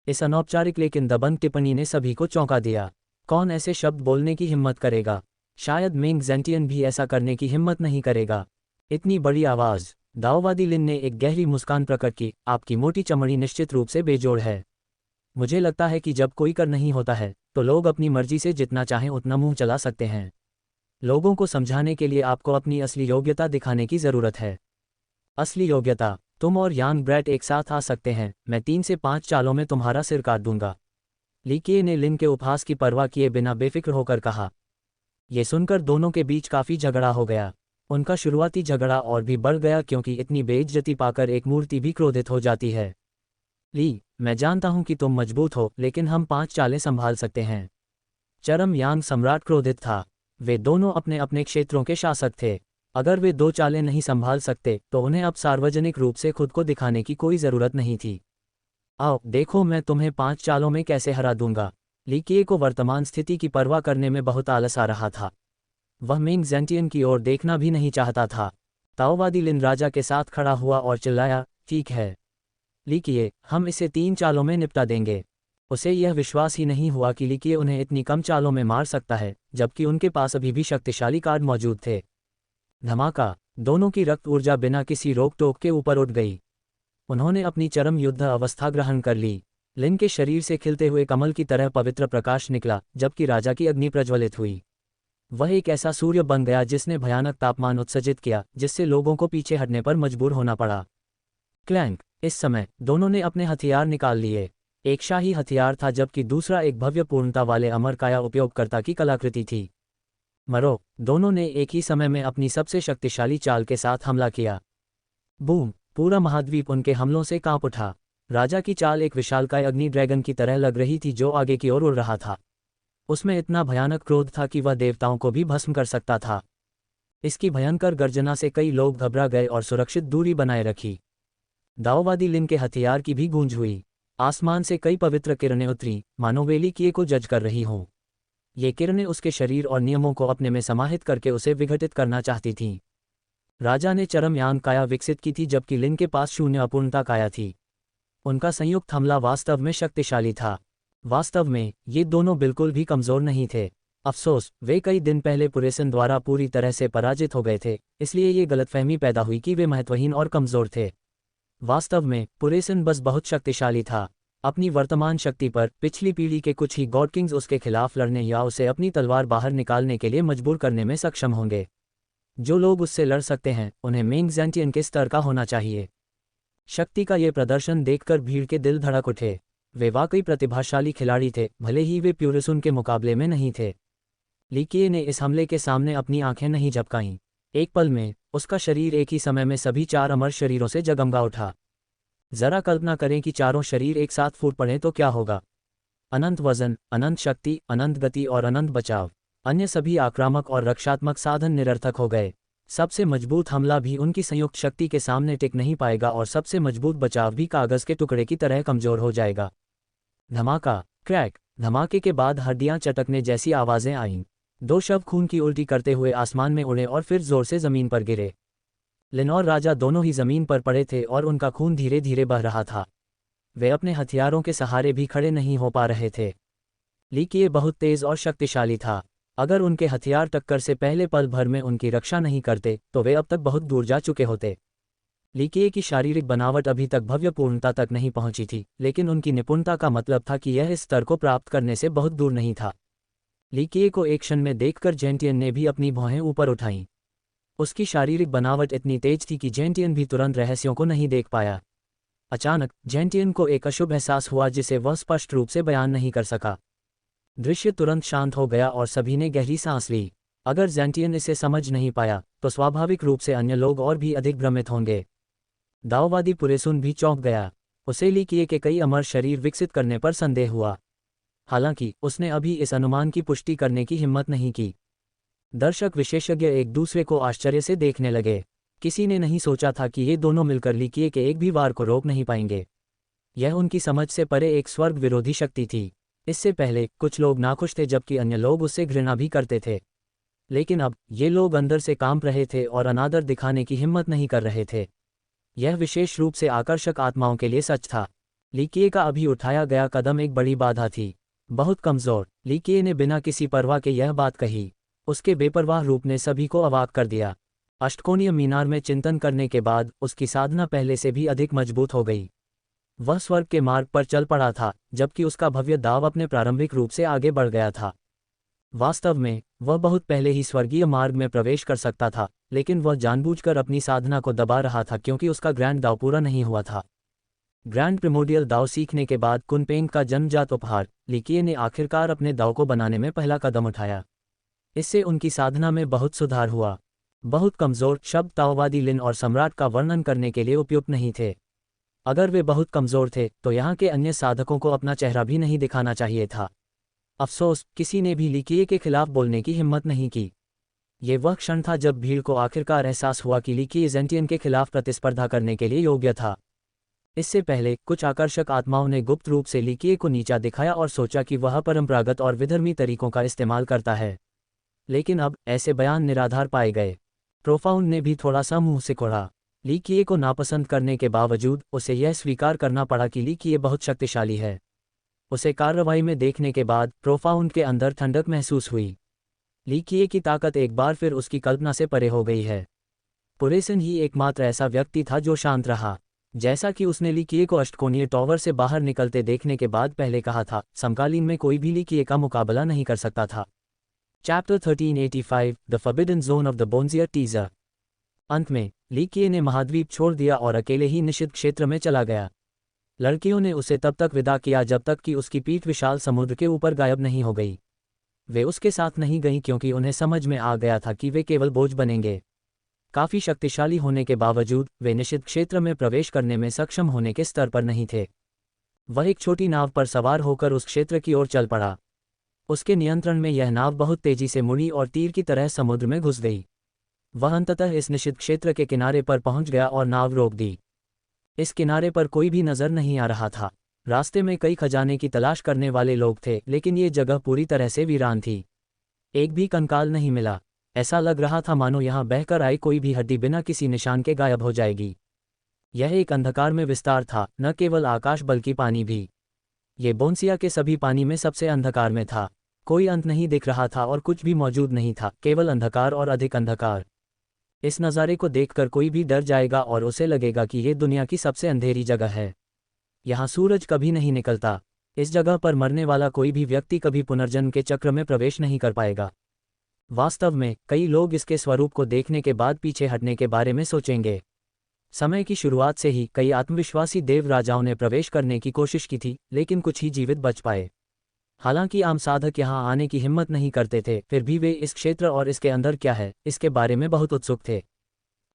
इस अनौपचारिक लेकिन दबंग टिप्पणी ने सभी को चौंका दिया। कौन ऐसे शब्द बोलने की हिम्मत करेगा? शायद मेंग जेंटियन भी ऐसा करने की हिम्मत नहीं करेगा। इतनी बड़ी आवाज़। दाओवादी लिन ने एक गहरी मुस्कान प्रकट की, आपकी मोटी चमड़ी निश्चित रूप से बेजोड़ है। मुझे लगता है कि जब कोई कर नहीं होता है तो लोग अपनी मर्जी से जितना चाहें उतना मुंह चला सकते हैं। लोगों को समझाने के लिए आपको अपनी असली योग्यता दिखाने की ज़रूरत है। असली योग्यता? तुम और यांग ब्रैट एक साथ आ सकते हैं, मैं 3 से 5 चालों में तुम्हारा सिर काट दूंगा। ली किए ने लिन के उपहास की परवाह किए बिना बेफिक्र होकर कहा। ये सुनकर दोनों के बीच काफ़ी झगड़ा हो गया। उनका शुरुआती झगड़ा और भी बढ़ गया क्योंकि इतनी बेइज्जती पाकर एक मूर्ति भी क्रोधित हो जाती है। ली, मैं जानता हूं कि तुम मजबूत हो, लेकिन हम 5 चालें संभाल सकते हैं। चरम यांग सम्राट क्रोधित था। वे दोनों अपने अपने क्षेत्रों के शासक थे। अगर वे 2 चालें नहीं संभाल सकते तो उन्हें अब सार्वजनिक रूप से खुद को दिखाने की कोई ज़रूरत नहीं थी। आओ देखो मैं तुम्हें 5 चालों में कैसे हरा दूंगा। ली किए को वर्तमान स्थिति की परवाह करने में बहुत आलस आ रहा था। वह मिंग ज़ेंटियन की ओर देखना भी नहीं चाहता था। ताओवादी लिन राजा के साथ खड़ा हुआ और चिल्लाया, ठीक है ली किए, हम इसे 3 चालों में निपटा देंगे। उसे यह विश्वास ही नहीं हुआ कि ली किए उन्हें इतनी कम चालों में मार सकता है, जबकि उनके पास अभी भी शक्तिशाली कार्ड मौजूद थे। धमाका, दोनों की रक्त ऊर्जा बिना किसी रोक टोक के ऊपर उठ गई। उन्होंने अपनी चरम युद्ध अवस्था ग्रहण कर ली। लिन के शरीर से खिलते हुए कमल की तरह पवित्र प्रकाश निकला, जबकि राजा की अग्नि प्रज्वलित हुई। वह एक ऐसा सूर्य बन गया जिसने भयानक तापमान उत्सर्जित किया, जिससे लोगों को पीछे हटने पर मजबूर होना पड़ा। क्लैंक, इस समय दोनों ने अपने हथियार निकाल लिए। एक शाही हथियार था जबकि दूसरा एक भव्य पूर्णता वाले अमरकाया उपयोगकर्ता की कलाकृति थी। मरो, दोनों ने एक ही समय में अपनी सबसे शक्तिशाली चाल के साथ हमला किया। बूम, पूरा महाद्वीप उनके हमलों से कांप उठा। राजा की चाल एक विशालकाय अग्नि ड्रैगन की तरह लग रही थी जो आगे की ओर उड़ रहा था। उसमें इतना भयानक क्रोध था कि वह देवताओं को भी भस्म कर सकता था। इसकी भयंकर गर्जना से कई लोग घबरा गए और सुरक्षित दूरी बनाए रखी। दाओवादी लिन के हथियार की भी गूंज हुई। आसमान से कई पवित्र किरणें उतरी, मानो वे ली किए को जज कर रही हों। ये किरणें उसके शरीर और नियमों को अपने में समाहित करके उसे विघटित करना चाहती थीं। राजा ने चरम यांग काया विकसित की थी जबकि लिन के पास शून्य अपूर्णता काया थी। उनका संयुक्त हमला वास्तव में शक्तिशाली था। वास्तव में ये दोनों बिल्कुल भी कमज़ोर नहीं थे। अफसोस, वे कई दिन पहले पुरेसन द्वारा पूरी तरह से पराजित हो गए थे, इसलिए ये गलतफहमी पैदा हुई कि वे महत्वहीन और कमज़ोर थे। वास्तव में पुरेसन बस बहुत शक्तिशाली था। अपनी वर्तमान शक्ति पर पिछली पीढ़ी के कुछ ही गॉड किंग्स उसके खिलाफ लड़ने या उसे अपनी तलवार बाहर निकालने के लिए मजबूर करने में सक्षम होंगे। जो लोग उससे लड़ सकते हैं उन्हें मिंग ज़ेंटियन के स्तर का होना चाहिए। शक्ति का ये प्रदर्शन देखकर भीड़ के दिल धड़क उठे। वे वाकई प्रतिभाशाली खिलाड़ी थे, भले ही वे प्यूरिसन के मुकाबले में नहीं थे। ली किए ने इस हमले के सामने अपनी आंखें नहीं झपकाईं। एक पल में उसका शरीर एक ही समय में सभी 4 अमर शरीरों से जगमगा उठा। जरा कल्पना करें कि चारों शरीर एक साथ फूट पड़े तो क्या होगा। अनंत वजन, अनंत शक्ति, अनंत गति और अनंत बचाव। अन्य सभी आक्रामक और रक्षात्मक साधन निरर्थक हो गए। सबसे मजबूत हमला भी उनकी संयुक्त शक्ति के सामने टिक नहीं पाएगा और सबसे मजबूत बचाव भी कागज के टुकड़े की तरह कमजोर हो जाएगा। धमाका, क्रैक, धमाके के बाद हड्डियां चटकने जैसी आवाजें आईं। 2 शव खून की उल्टी करते हुए आसमान में उड़े और फिर जोर से जमीन पर गिरे। लिन और राजा दोनों ही जमीन पर पड़े थे और उनका खून धीरे धीरे बह रहा था। वे अपने हथियारों के सहारे भी खड़े नहीं हो पा रहे थे। ली किए बहुत तेज और शक्तिशाली था। अगर उनके हथियार टक्कर से पहले पल भर में उनकी रक्षा नहीं करते तो वे अब तक बहुत दूर जा चुके होते। ली किए की शारीरिक बनावट अभी तक भव्य पूर्णता तक नहीं पहुंची थी, लेकिन उनकी निपुणता का मतलब था कि यह इस स्तर को प्राप्त करने से बहुत दूर नहीं था। ली किए को एक क्षण में देखकर जेंटियन ने भी अपनी भौहें ऊपर उठाईं। उसकी शारीरिक बनावट इतनी तेज थी कि जेंटियन भी तुरंत रहस्यों को नहीं देख पाया। अचानक जेंटियन को एक अशुभ एहसास हुआ जिसे वह स्पष्ट रूप से बयान नहीं कर सका। दृश्य तुरंत शांत हो गया और सभी ने गहरी सांस ली। अगर जेंटियन इसे समझ नहीं पाया तो स्वाभाविक रूप से अन्य लोग और भी अधिक भ्रमित होंगे। दाओवादी पुरेसुन भी चौंक गया। उसे ली किए के कई अमर शरीर विकसित करने पर संदेह हुआ। हालांकि उसने अभी इस अनुमान की पुष्टि करने की हिम्मत नहीं की। दर्शक विशेषज्ञ एक दूसरे को आश्चर्य से देखने लगे। किसी ने नहीं सोचा था कि ये दोनों मिलकर ली किए के एक भी वार को रोक नहीं पाएंगे। यह उनकी समझ से परे एक स्वर्ग विरोधी शक्ति थी। इससे पहले कुछ लोग नाखुश थे जबकि अन्य लोग उससे घृणा भी करते थे, लेकिन अब ये लोग अंदर से कांप रहे थे और अनादर दिखाने की हिम्मत नहीं कर रहे थे। यह विशेष रूप से आकर्षक आत्माओं के लिए सच था। ली किए का अभी उठाया गया कदम एक बड़ी बाधा थी। बहुत कमज़ोर ली किए ने बिना किसी परवाह के यह बात कही। उसके बेपरवाह रूप ने सभी को अवाक कर दिया। अष्टकोणीय मीनार में चिंतन करने के बाद उसकी साधना पहले से भी अधिक मजबूत हो गई। वह स्वर्ग के मार्ग पर चल पड़ा था, जबकि उसका भव्य दाव अपने प्रारंभिक रूप से आगे बढ़ गया था। वास्तव में वह बहुत पहले ही स्वर्गीय मार्ग में प्रवेश कर सकता था, लेकिन वह जानबूझकर अपनी साधना को दबा रहा था क्योंकि उसका ग्रैंड दाव पूरा नहीं हुआ था। ग्रैंड प्रिमोडियल दाव सीखने के बाद कुनपेंग का जन्मजात उपहार लिकिए ने आखिरकार अपने दाव को बनाने में पहला कदम उठाया। इससे उनकी साधना में बहुत सुधार हुआ। बहुत कमज़ोर शब्द ताओवादी लिन और सम्राट का वर्णन करने के लिए उपयुक्त नहीं थे। अगर वे बहुत कमज़ोर थे तो यहाँ के अन्य साधकों को अपना चेहरा भी नहीं दिखाना चाहिए था। अफसोस, किसी ने भी लिकिए के खिलाफ बोलने की हिम्मत नहीं की। ये वह क्षण था जब भीड़ को आखिरकार एहसास हुआ कि लिकिए ज़ेंटियन के खिलाफ प्रतिस्पर्धा करने के लिए योग्य था। इससे पहले कुछ आकर्षक आत्माओं ने गुप्त रूप से लिकिए को नीचा दिखाया और सोचा कि वह परंपरागत और विधर्मी तरीकों का इस्तेमाल करता है। लेकिन अब ऐसे बयान निराधार पाए गए। प्रोफाउंड ने भी थोड़ा सा मुंह सिकोड़ा। लिकिए को नापसंद करने के बावजूद उसे यह स्वीकार करना पड़ा कि लिकिए बहुत शक्तिशाली है। उसे कार्रवाई में देखने के बाद प्रोफाउंड के अंदर ठंडक महसूस हुई। लिकिए की ताकत एक बार फिर उसकी कल्पना से परे हो गई है। पुरेसन ही एकमात्र ऐसा व्यक्ति था जो शांत रहा। जैसा कि उसने लिकिए को अष्टकोणीय टॉवर से बाहर निकलते देखने के बाद पहले कहा था, समकालीन में कोई भी लिकिए का मुकाबला नहीं कर सकता था। Chapter 1385 the forbidden zone of the Bonjier teaser. अंत में लिकिए ने महाद्वीप छोड़ दिया और अकेले ही निषिद्ध क्षेत्र में चला गया। लड़कियों ने उसे तब तक विदा किया जब तक कि उसकी पीठ विशाल समुद्र के ऊपर गायब नहीं हो गई। वे उसके साथ नहीं गईं क्योंकि उन्हें समझ में आ गया था कि वे केवल बोझ बनेंगे। काफ़ी शक्तिशाली होने के बावजूद वे निषिद्ध क्षेत्र में प्रवेश करने में सक्षम होने के स्तर पर नहीं थे। वह एक छोटी नाव पर सवार होकर उस क्षेत्र की ओर चल पड़ा। उसके नियंत्रण में यह नाव बहुत तेजी से मुड़ी और तीर की तरह समुद्र में घुस गई। वह अंततः इस निषिद्ध क्षेत्र के किनारे पर पहुंच गया और नाव रोक दी। इस किनारे पर कोई भी नजर नहीं आ रहा था। रास्ते में कई खजाने की तलाश करने वाले लोग थे, लेकिन ये जगह पूरी तरह से वीरान थी। एक भी कंकाल नहीं मिला। ऐसा लग रहा था मानो यहाँ बहकर आई कोई भी हड्डी बिना किसी निशान के गायब हो जाएगी। यह एक अंधकार में विस्तार था, न केवल आकाश बल्कि पानी भी। ये बोन्सिया के सभी पानी में सबसे अंधकार में था। कोई अंत नहीं दिख रहा था और कुछ भी मौजूद नहीं था, केवल अंधकार और अधिक अंधकार। इस नज़ारे को देखकर कोई भी डर जाएगा और उसे लगेगा कि ये दुनिया की सबसे अंधेरी जगह है। यहाँ सूरज कभी नहीं निकलता। इस जगह पर मरने वाला कोई भी व्यक्ति कभी पुनर्जन्म के चक्र में प्रवेश नहीं कर पाएगा। वास्तव में कई लोग इसके स्वरूप को देखने के बाद पीछे हटने के बारे में सोचेंगे। समय की शुरुआत से ही कई आत्मविश्वासी देव राजाओं ने प्रवेश करने की कोशिश की थी, लेकिन कुछ ही जीवित बच पाए। हालांकि आम साधक यहाँ आने की हिम्मत नहीं करते थे, फिर भी वे इस क्षेत्र और इसके अंदर क्या है इसके बारे में बहुत उत्सुक थे।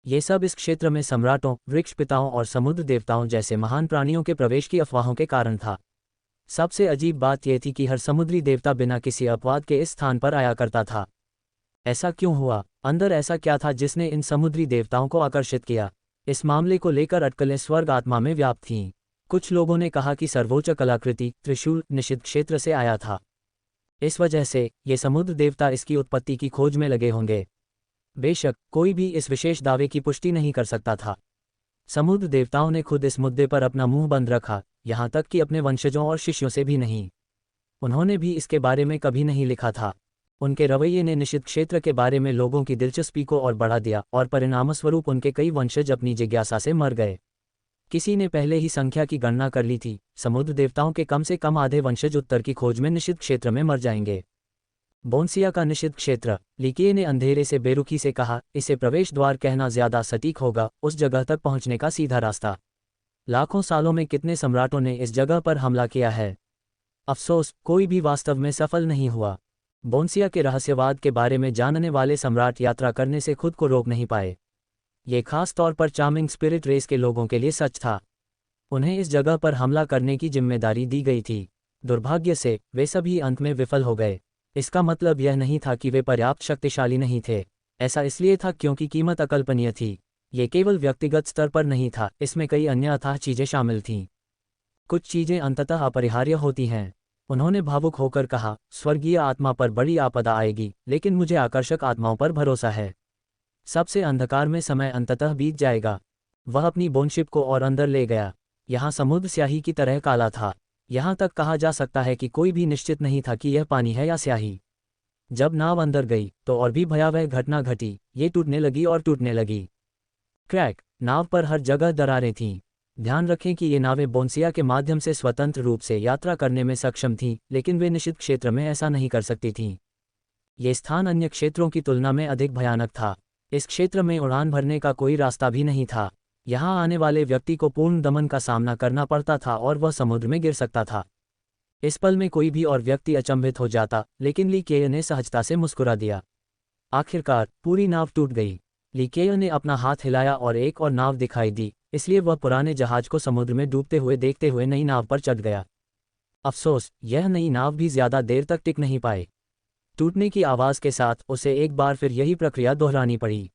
ये सब इस क्षेत्र में सम्राटों, वृक्ष पिताओं और समुद्र देवताओं जैसे महान प्राणियों के प्रवेश की अफवाहों के कारण था। सबसे अजीब बात यह थी कि हर समुद्री देवता बिना किसी अपवाद के इस स्थान पर आया करता था। ऐसा क्यों हुआ? अंदर ऐसा क्या था जिसने इन समुद्री देवताओं को आकर्षित किया? इस मामले को लेकर अटकलें स्वर्ग आत्मा में व्याप्त थीं। कुछ लोगों ने कहा कि सर्वोच्च कलाकृति त्रिशूल निषिद्ध क्षेत्र से आया था। इस वजह से ये समुद्र देवता इसकी उत्पत्ति की खोज में लगे होंगे। बेशक कोई भी इस विशेष दावे की पुष्टि नहीं कर सकता था। समुद्र देवताओं ने खुद इस मुद्दे पर अपना मुंह बंद रखा, यहाँ तक कि अपने वंशजों और शिष्यों से भी नहीं। उन्होंने भी इसके बारे में कभी नहीं लिखा था। उनके रवैये ने निषिद्ध क्षेत्र के बारे में लोगों की दिलचस्पी को और बढ़ा दिया और परिणामस्वरूप उनके कई वंशज अपनी जिज्ञासा से मर गए। किसी ने पहले ही संख्या की गणना कर ली थी। समुद्र देवताओं के कम से कम आधे वंशज उत्तर की खोज में निषिद्ध क्षेत्र में मर जाएंगे। बोन्सिया का निषिद्ध क्षेत्र, लिकिए ने अंधेरे से बेरुखी से कहा, इसे प्रवेश द्वार कहना ज्यादा सटीक होगा, उस जगह तक पहुंचने का सीधा रास्ता। लाखों सालों में कितने सम्राटों ने इस जगह पर हमला किया है। अफसोस, कोई भी वास्तव में सफल नहीं हुआ। बोन्सिया के रहस्यवाद के बारे में जानने वाले सम्राट यात्रा करने से खुद को रोक नहीं पाए। ये खास तौर पर चार्मिंग स्पिरिट रेस के लोगों के लिए सच था। उन्हें इस जगह पर हमला करने की जिम्मेदारी दी गई थी। दुर्भाग्य से वे सभी अंत में विफल हो गए। इसका मतलब यह नहीं था कि वे पर्याप्त शक्तिशाली नहीं थे। ऐसा इसलिए था क्योंकि कीमत अकल्पनीय थी। ये केवल व्यक्तिगत स्तर पर नहीं था, इसमें कई अन्य अथाह चीजें शामिल थीं। कुछ चीजें अंततः अपरिहार्य होती हैं। उन्होंने भावुक होकर कहा, स्वर्गीय आत्मा पर बड़ी आपदा आएगी, लेकिन मुझे आकर्षक आत्माओं पर भरोसा है। सबसे अंधकार में समय अंततः बीत जाएगा। वह अपनी बोनशिप को और अंदर ले गया। यहाँ समुद्र स्याही की तरह काला था। यहाँ तक कहा जा सकता है कि कोई भी निश्चित नहीं था कि यह पानी है या स्याही। जब नाव अंदर गई तो और भी भयावह घटना घटी। ये टूटने लगी और टूटने लगी। क्रैक, नाव पर हर जगह दरारें थीं। ध्यान रखें कि ये नावें बोन्सिया के माध्यम से स्वतंत्र रूप से यात्रा करने में सक्षम थीं, लेकिन वे निषिद्ध क्षेत्र में ऐसा नहीं कर सकती थीं। ये स्थान अन्य क्षेत्रों की तुलना में अधिक भयानक था। इस क्षेत्र में उड़ान भरने का कोई रास्ता भी नहीं था। यहाँ आने वाले व्यक्ति को पूर्ण दमन का सामना करना पड़ता था और वह समुद्र में गिर सकता था। इस पल में कोई भी और व्यक्ति अचंभित हो जाता, लेकिन ली केय ने सहजता से मुस्कुरा दिया। आखिरकार पूरी नाव टूट गई। ली केय ने अपना हाथ हिलाया और एक और नाव दिखाई दी, इसलिए वह पुराने जहाज को समुद्र में डूबते हुए देखते हुए नई नाव पर चढ़ गया। अफसोस, यह नई नाव भी ज्यादा देर तक टिक नहीं पाई। टूटने की आवाज़ के साथ उसे एक बार फिर यही प्रक्रिया दोहरानी पड़ी।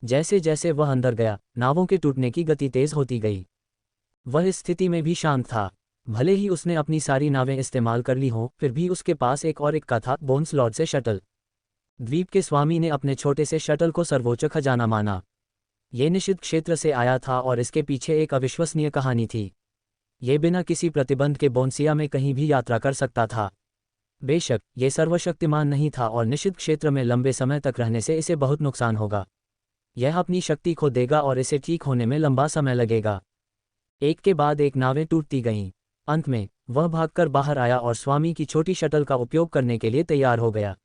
जैसे जैसे वह अंदर गया, नावों के टूटने की गति तेज होती गई। वह इस स्थिति में भी शांत था। भले ही उसने अपनी सारी नावें इस्तेमाल कर ली हों, फिर भी उसके पास एक और इक्का था, बोन्स लॉर्ड से शटल। द्वीप के स्वामी ने अपने छोटे से शटल को सर्वोच्च खजाना माना। ये निषिद्ध क्षेत्र से आया था और इसके पीछे एक अविश्वसनीय कहानी थी। ये बिना किसी प्रतिबंध के बोन्सिया में कहीं भी यात्रा कर सकता था। बेशक ये सर्वशक्तिमान नहीं था और निषिद्ध क्षेत्र में लंबे समय तक रहने से इसे बहुत नुकसान होगा। यह अपनी शक्ति खो देगा और इसे ठीक होने में लंबा समय लगेगा। एक के बाद एक नावें टूटती गईं। अंत में वह भागकर बाहर आया और स्वामी की छोटी शटल का उपयोग करने के लिए तैयार हो गया।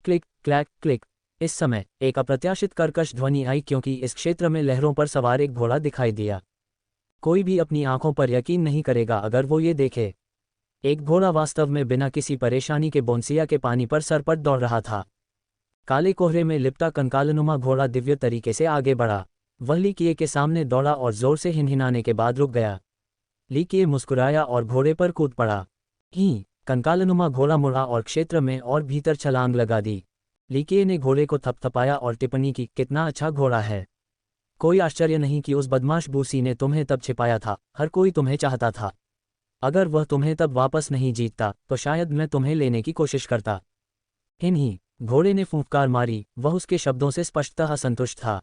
Click clack click. इस समय एक अप्रत्याशित कर्कश ध्वनि आई, क्योंकि इस क्षेत्र में लहरों पर सवार एक घोड़ा दिखाई दिया। कोई भी अपनी आंखों पर यकीन नहीं करेगा अगर वो ये देखे। एक घोड़ा वास्तव में बिना किसी परेशानी के बोन्सिया के पानी पर सरपट दौड़ रहा था। काले कोहरे में लिपटा कंकालनुमा घोड़ा दिव्य तरीके से आगे बढ़ा। वह ली किए के सामने दौड़ा और जोर से हिनहिनाने के बाद रुक गया। ली किए मुस्कुराया और घोड़े पर कूद पड़ा। कंकालनुमा घोड़ा मुड़ा और क्षेत्र में और भीतर छलांग लगा दी। ली किए ने घोड़े को थपथपाया और टिप्पणी की, कितना अच्छा घोड़ा है। कोई आश्चर्य नहीं कि उस बदमाश बूसी ने तुम्हें तब छिपाया था। हर कोई तुम्हें चाहता था। अगर वह तुम्हें तब वापस नहीं जीतता तो शायद मैं तुम्हें लेने की कोशिश करता। घोड़े ने फूंफकार मारी। वह उसके शब्दों से स्पष्टतः असंतुष्ट था।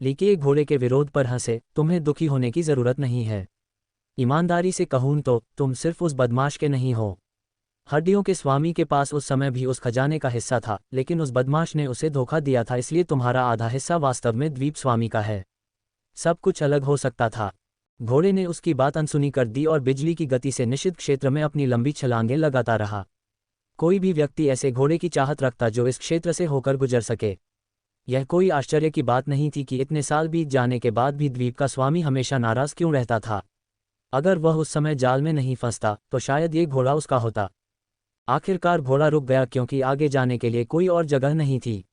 ली किए घोड़े के विरोध पर हंसे, तुम्हें दुखी होने की जरूरत नहीं है। ईमानदारी से कहूं तो तुम सिर्फ उस बदमाश के नहीं हो। हड्डियों के स्वामी के पास उस समय भी उस खजाने का हिस्सा था, लेकिन उस बदमाश ने उसे धोखा दिया था, इसलिए तुम्हारा आधा हिस्सा वास्तव में द्वीप स्वामी का है। सब कुछ अलग हो सकता था। घोड़े ने उसकी बात अनसुनी कर दी और बिजली की गति से निषिद्ध क्षेत्र में अपनी लंबी छलांगें लगाता रहा। कोई भी व्यक्ति ऐसे घोड़े की चाहत रखता जो इस क्षेत्र से होकर गुजर सके। यह कोई आश्चर्य की बात नहीं थी कि इतने साल बीत जाने के बाद भी द्वीप का स्वामी हमेशा नाराज क्यों रहता था। अगर वह उस समय जाल में नहीं फंसता तो शायद ये घोड़ा उसका होता। आखिरकार घोड़ा रुक गया, क्योंकि आगे जाने के लिए कोई और जगह नहीं थी।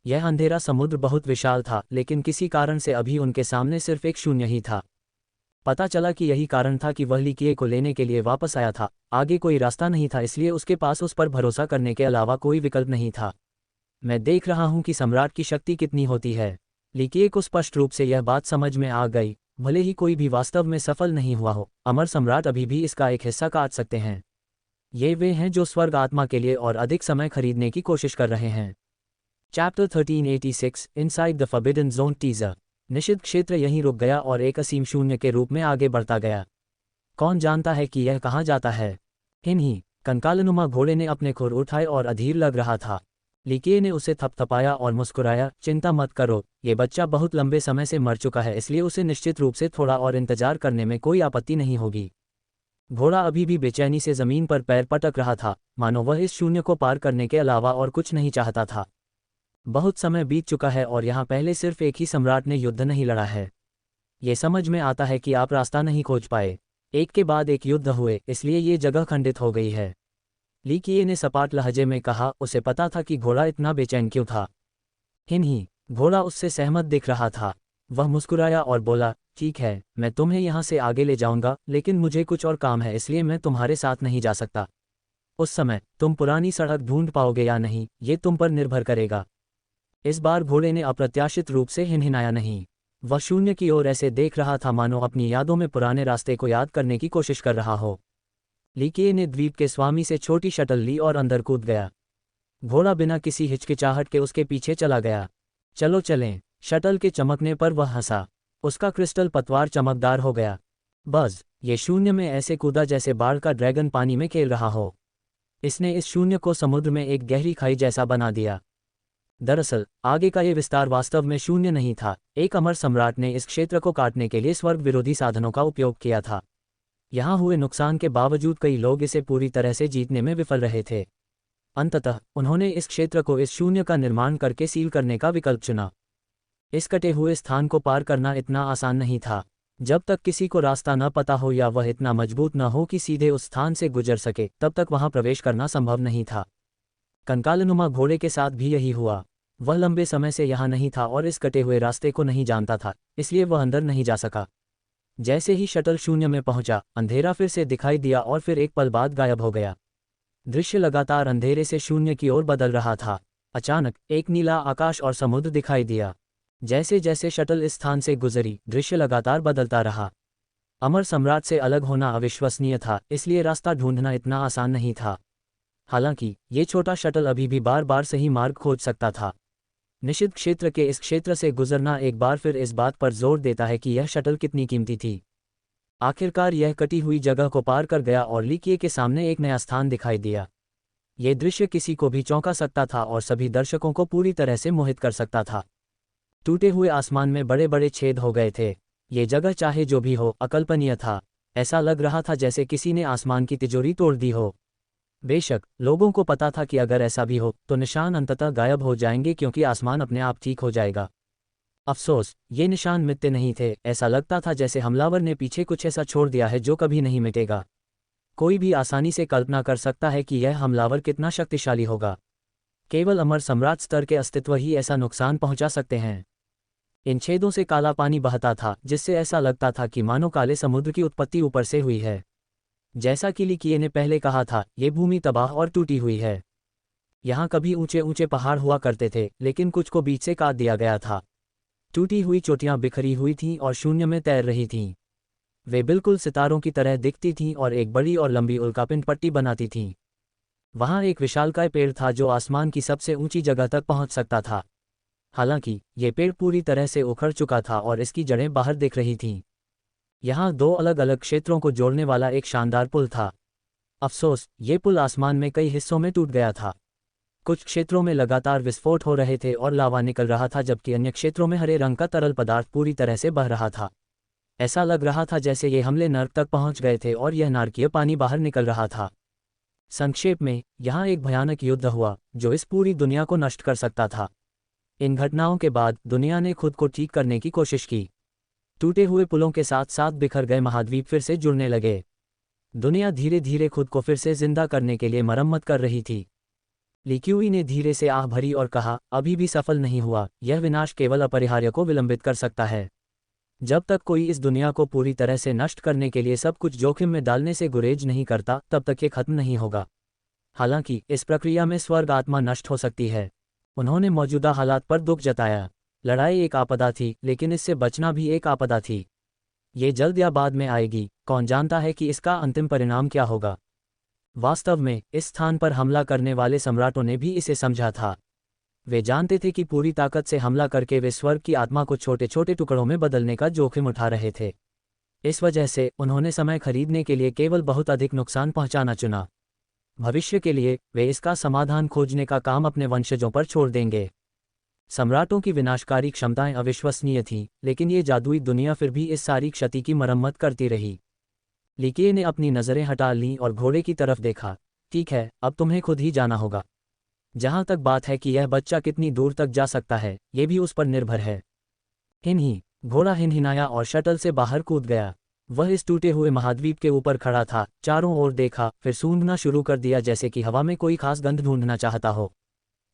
यह अंधेरा समुद्र बहुत विशाल था, लेकिन किसी कारण से अभी उनके सामने सिर्फ एक शून्य ही था। पता चला कि यही कारण था कि वह ली किए को लेने के लिए वापस आया था। आगे कोई रास्ता नहीं था, इसलिए उसके पास उस पर भरोसा करने के अलावा कोई विकल्प नहीं था। मैं देख रहा हूं कि सम्राट की शक्ति कितनी होती है। ली किए को स्पष्ट रूप से यह बात समझ में आ गई। भले ही कोई भी वास्तव में सफल नहीं हुआ हो, अमर सम्राट अभी भी इसका एक हिस्सा काट सकते हैं। ये वे हैं जो स्वर्ग आत्मा के लिए और अधिक समय खरीदने की कोशिश कर रहे हैं। Chapter 1386 inside the forbidden zone teaser. निषिद्ध क्षेत्र यहीं रुक गया और एक असीम शून्य के रूप में आगे बढ़ता गया। कौन जानता है कि यह कहाँ जाता है। कंकालनुमा घोड़े ने अपने खुर उठाए और अधीर लग रहा था। ली किए ने उसे थपथपाया और मुस्कुराया, चिंता मत करो, ये बच्चा बहुत लंबे समय से मर चुका है, इसलिए उसे निश्चित रूप से थोड़ा और इंतजार करने में कोई आपत्ति नहीं होगी। घोड़ा अभी भी बेचैनी से जमीन पर पैर पटक रहा था, मानो वह इस शून्य को पार करने के अलावा और कुछ नहीं चाहता था। बहुत समय बीत चुका है और यहाँ पहले सिर्फ एक ही सम्राट ने युद्ध नहीं लड़ा है। ये समझ में आता है कि आप रास्ता नहीं खोज पाए। एक के बाद एक युद्ध हुए, इसलिए ये जगह खंडित हो गई है। ली किए ने सपाट लहजे में कहा। उसे पता था कि घोड़ा इतना बेचैन क्यों था। घोड़ा उससे सहमत दिख रहा था। वह मुस्कुराया और बोला, ठीक है, मैं तुम्हें यहाँ से आगे ले जाऊंगा, लेकिन मुझे कुछ और काम है, इसलिए मैं तुम्हारे साथ नहीं जा सकता। उस समय तुम पुरानी सड़क ढूंढ पाओगे या नहीं, ये तुम पर निर्भर करेगा। इस बार घोड़े ने अप्रत्याशित रूप से हिनहिनाया नहीं। वह शून्य की ओर ऐसे देख रहा था मानो अपनी यादों में पुराने रास्ते को याद करने की कोशिश कर रहा हो। ली किए ने द्वीप के स्वामी से छोटी शटल ली और अंदर कूद गया। घोड़ा बिना किसी हिचकिचाहट के उसके पीछे चला गया। चलो चलें। शटल के चमकने पर वह हंसा। उसका क्रिस्टल पतवार चमकदार हो गया। बस ये शून्य में ऐसे कूदा जैसे बाढ़ का ड्रैगन पानी में खेल रहा हो। इसने इस शून्य को समुद्र में एक गहरी खाई जैसा बना दिया। दरअसल आगे का ये विस्तार वास्तव में शून्य नहीं था। एक अमर सम्राट ने इस क्षेत्र को काटने के लिए स्वर्ग विरोधी साधनों का उपयोग किया था। यहाँ हुए नुकसान के बावजूद कई लोग इसे पूरी तरह से जीतने में विफल रहे थे। अंततः उन्होंने इस क्षेत्र को इस शून्य का निर्माण करके सील करने का विकल्प चुना। इस कटे हुए स्थान को पार करना इतना आसान नहीं था। जब तक किसी को रास्ता न पता हो या वह इतना मजबूत न हो कि सीधे उस स्थान से गुजर सके, तब तक वहां प्रवेश करना संभव नहीं था। कंकालनुमा घोड़े के साथ भी यही हुआ। वह लंबे समय से यहाँ नहीं था और इस कटे हुए रास्ते को नहीं जानता था, इसलिए वह अंदर नहीं जा सका। जैसे ही शटल शून्य में पहुंचा, अंधेरा फिर से दिखाई दिया और फिर एक पल बाद गायब हो गया। दृश्य लगातार अंधेरे से शून्य की ओर बदल रहा था। अचानक एक नीला आकाश और समुद्र दिखाई दिया। जैसे जैसे शटल इस स्थान से गुजरी, दृश्य लगातार बदलता रहा। अमर सम्राट से अलग होना अविश्वसनीय था, इसलिए रास्ता ढूंढना इतना आसान नहीं था। हालांकि ये छोटा शटल अभी भी बार बार सही मार्ग खोज सकता था। निषिद्ध क्षेत्र के इस क्षेत्र से गुजरना एक बार फिर इस बात पर जोर देता है कि यह शटल कितनी कीमती थी। आखिरकार यह कटी हुई जगह को पार कर गया और लीकिये के सामने एक नया स्थान दिखाई दिया। ये दृश्य किसी को भी चौंका सकता था और सभी दर्शकों को पूरी तरह से मोहित कर सकता था। टूटे हुए आसमान में बड़े बड़े छेद हो गए थे। ये जगह चाहे जो भी हो, अकल्पनीय था। ऐसा लग रहा था जैसे किसी ने आसमान की तिजोरी तोड़ दी हो। बेशक लोगों को पता था कि अगर ऐसा भी हो तो निशान अंततः गायब हो जाएंगे, क्योंकि आसमान अपने आप ठीक हो जाएगा। अफसोस, ये निशान मिटते नहीं थे। ऐसा लगता था जैसे हमलावर ने पीछे कुछ ऐसा छोड़ दिया है जो कभी नहीं मिटेगा। कोई भी आसानी से कल्पना कर सकता है कि यह हमलावर कितना शक्तिशाली होगा। केवल अमर सम्राट स्तर के अस्तित्व ही ऐसा नुकसान पहुंचा सकते हैं। इन छेदों से काला पानी बहता था, जिससे ऐसा लगता था कि मानो काले समुद्र की उत्पत्ति ऊपर से हुई है। जैसा कि लीकिये ने पहले कहा था, ये भूमि तबाह और टूटी हुई है। यहाँ कभी ऊंचे ऊंचे पहाड़ हुआ करते थे, लेकिन कुछ को बीच से काट दिया गया था। टूटी हुई चोटियां बिखरी हुई थीं और शून्य में तैर रही थीं। वे बिल्कुल सितारों की तरह दिखती थीं और एक बड़ी और लंबी उल्कापिंड पट्टी बनाती थीं। वहाँ एक विशालकाय पेड़ था जो आसमान की सबसे ऊंची जगह तक पहुंच सकता था। हालांकि ये पेड़ पूरी तरह से उखड़ चुका था और इसकी जड़ें बाहर दिख रही थीं। यहाँ दो अलग अलग क्षेत्रों को जोड़ने वाला एक शानदार पुल था। अफसोस, ये पुल आसमान में कई हिस्सों में टूट गया था। कुछ क्षेत्रों में लगातार विस्फोट हो रहे थे और लावा निकल रहा था, जबकि अन्य क्षेत्रों में हरे रंग का तरल पदार्थ पूरी तरह से बह रहा था। ऐसा लग रहा था जैसे ये हमले नर्क तक पहुंच गए थे और यह नारकीय पानी बाहर निकल रहा था। संक्षेप में, यहाँ एक भयानक युद्ध हुआ जो इस पूरी दुनिया को नष्ट कर सकता था। इन घटनाओं के बाद दुनिया ने खुद को ठीक करने की कोशिश की। टूटे हुए पुलों के साथ साथ बिखर गए महाद्वीप फिर से जुड़ने लगे। दुनिया धीरे धीरे खुद को फिर से जिंदा करने के लिए मरम्मत कर रही थी। लीक्यूई ने धीरे से आह भरी और कहा, अभी भी सफल नहीं हुआ। यह विनाश केवल अपरिहार्य को विलंबित कर सकता है। जब तक कोई इस दुनिया को पूरी तरह से नष्ट करने के लिए सब कुछ जोखिम में डालने से गुरेज नहीं करता, तब तक ये खत्म नहीं होगा। हालांकि इस प्रक्रिया में स्वर्ग आत्मा नष्ट हो सकती है। उन्होंने मौजूदा हालात पर दुख जताया। लड़ाई एक आपदा थी, लेकिन इससे बचना भी एक आपदा थी। ये जल्द या बाद में आएगी, कौन जानता है कि इसका अंतिम परिणाम क्या होगा। वास्तव में इस स्थान पर हमला करने वाले सम्राटों ने भी इसे समझा था। वे जानते थे कि पूरी ताकत से हमला करके वे स्वर्ग की आत्मा को छोटे छोटे टुकड़ों में बदलने का जोखिम उठा रहे थे। इस वजह से उन्होंने समय खरीदने के लिए केवल बहुत अधिक नुकसान पहुंचाना चुना। भविष्य के लिए वे इसका समाधान खोजने का काम अपने वंशजों पर छोड़ देंगे। सम्राटों की विनाशकारी क्षमताएं अविश्वसनीय थीं, लेकिन ये जादुई दुनिया फिर भी इस सारी क्षति की मरम्मत करती रही। लीकिये ने अपनी नज़रें हटा लीं और घोड़े की तरफ देखा। ठीक है, अब तुम्हें खुद ही जाना होगा। जहां तक बात है कि यह बच्चा कितनी दूर तक जा सकता है, ये भी उस पर निर्भर है। हिनही, घोड़ा हिनहिनाया और शटल से बाहर कूद गया। वह इस टूटे हुए महाद्वीप के ऊपर खड़ा था, चारों ओर देखा, फिर सूंघना शुरू कर दिया जैसे कि हवा में कोई खास गंध ढूंढना चाहता हो।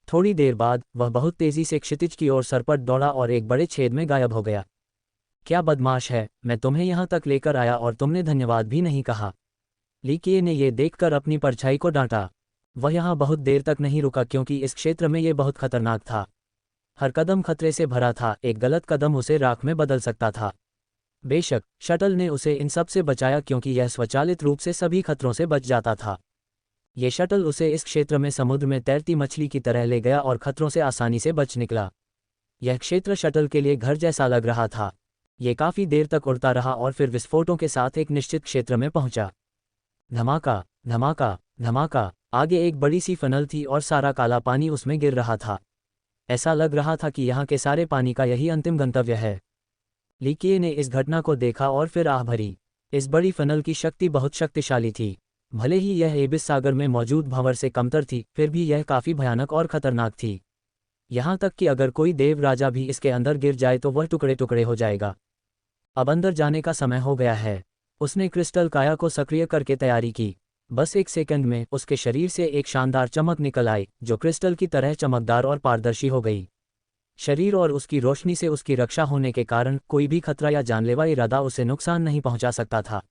थोड़ी देर बाद वह बहुत तेजी से क्षितिज की ओर सरपट दौड़ा और एक बड़े छेद में गायब हो गया। क्या बदमाश है, मैं तुम्हें यहाँ तक लेकर आया और तुमने धन्यवाद भी नहीं कहा। लीकिये ने यह देखकर अपनी परछाई को डांटा। वह यहाँ बहुत देर तक नहीं रुका, क्योंकि इस क्षेत्र में यह बहुत खतरनाक था। हर कदम खतरे से भरा था, एक गलत कदम उसे राख में बदल सकता था। बेशक शटल ने उसे इन सब से बचाया, क्योंकि यह स्वचालित रूप से सभी खतरों से बच जाता था। ये शटल उसे इस क्षेत्र में समुद्र में तैरती मछली की तरह ले गया और खतरों से आसानी से बच निकला। यह क्षेत्र शटल के लिए घर जैसा लग रहा था। ये काफ़ी देर तक उड़ता रहा और फिर विस्फोटों के साथ एक निश्चित क्षेत्र में पहुंचा। धमाका, धमाका, धमाका। आगे एक बड़ी सी फनल थी और सारा काला पानी उसमें गिर रहा था। ऐसा लग रहा था कि यहाँ के सारे पानी का यही अंतिम गंतव्य है। लीकिये ने इस घटना को देखा और फिर आह भरी। इस बड़ी फनल की शक्ति बहुत शक्तिशाली थी। भले ही यह एबिस सागर में मौजूद भंवर से कमतर थी, फिर भी यह काफ़ी भयानक और खतरनाक थी। यहाँ तक कि अगर कोई देव राजा भी इसके अंदर गिर जाए तो वह टुकड़े टुकड़े हो जाएगा। अब अंदर जाने का समय हो गया है। उसने क्रिस्टल काया को सक्रिय करके तैयारी की। बस एक सेकंड में उसके शरीर से एक शानदार चमक निकल आई, जो क्रिस्टल की तरह चमकदार और पारदर्शी हो गई। शरीर और उसकी रोशनी से उसकी रक्षा होने के कारण कोई भी खतरा या जानलेवा इरादा उसे नुकसान नहीं पहुंचा सकता था।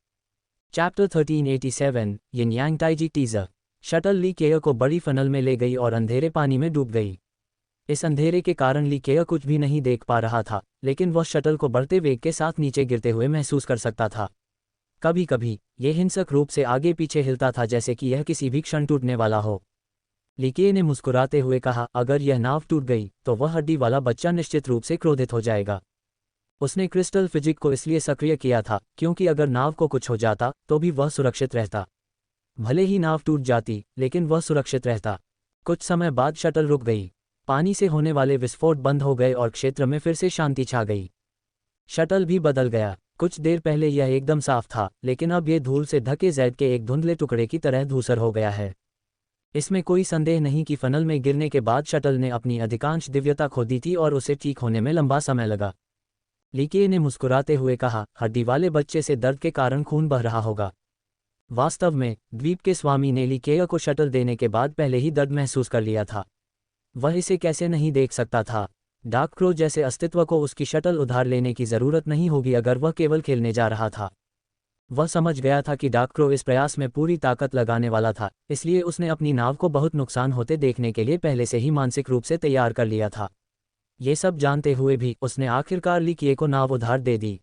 चैप्टर 1387 यिन यांग ताइजी टीजर। शटल ली केयर को बड़ी फनल में ले गई और अंधेरे पानी में डूब गई। इस अंधेरे के कारण ली केयर कुछ भी नहीं देख पा रहा था, लेकिन वह शटल को बढ़ते वेग के साथ नीचे गिरते हुए महसूस कर सकता था। कभी कभी यह हिंसक रूप से आगे पीछे हिलता था, जैसे कि यह किसी भी क्षण टूटने वाला हो। लीके ने मुस्कुराते हुए कहा, अगर यह नाव टूट गई तो वह हड्डी वाला बच्चा निश्चित रूप से क्रोधित हो जाएगा। उसने क्रिस्टल फिजिक को इसलिए सक्रिय किया था क्योंकि अगर नाव को कुछ हो जाता तो भी वह सुरक्षित रहता। भले ही नाव टूट जाती, लेकिन वह सुरक्षित रहता। कुछ समय बाद शटल रुक गई। पानी से होने वाले विस्फोट बंद हो गए और क्षेत्र में फिर से शांति छा गई। शटल भी बदल गया। कुछ देर पहले यह एकदम साफ था, लेकिन अब यह धूल से ढके जैद के एक धुंधले टुकड़े की तरह धूसर हो गया है। इसमें कोई संदेह नहीं कि फनल में गिरने के बाद शटल ने अपनी अधिकांश दिव्यता खो दी थी और उसे ठीक होने में लंबा समय लगा। लीके ने मुस्कुराते हुए कहा, हड्डी वाले बच्चे से दर्द के कारण खून बह रहा होगा। वास्तव में द्वीप के स्वामी ने लीकेय को शटल देने के बाद पहले ही दर्द महसूस कर लिया था। वह इसे कैसे नहीं देख सकता था। डार्क क्रो जैसे अस्तित्व को उसकी शटल उधार लेने की जरूरत नहीं होगी अगर वह केवल खेलने जा रहा था। वह समझ गया था कि डार्क क्रो इस प्रयास में पूरी ताकत लगाने वाला था, इसलिए उसने अपनी नाव को बहुत नुकसान होते देखने के लिए पहले से ही मानसिक रूप से तैयार कर लिया था। ये सब जानते हुए भी उसने आखिरकार लीकिए को नाव उधार दे दी।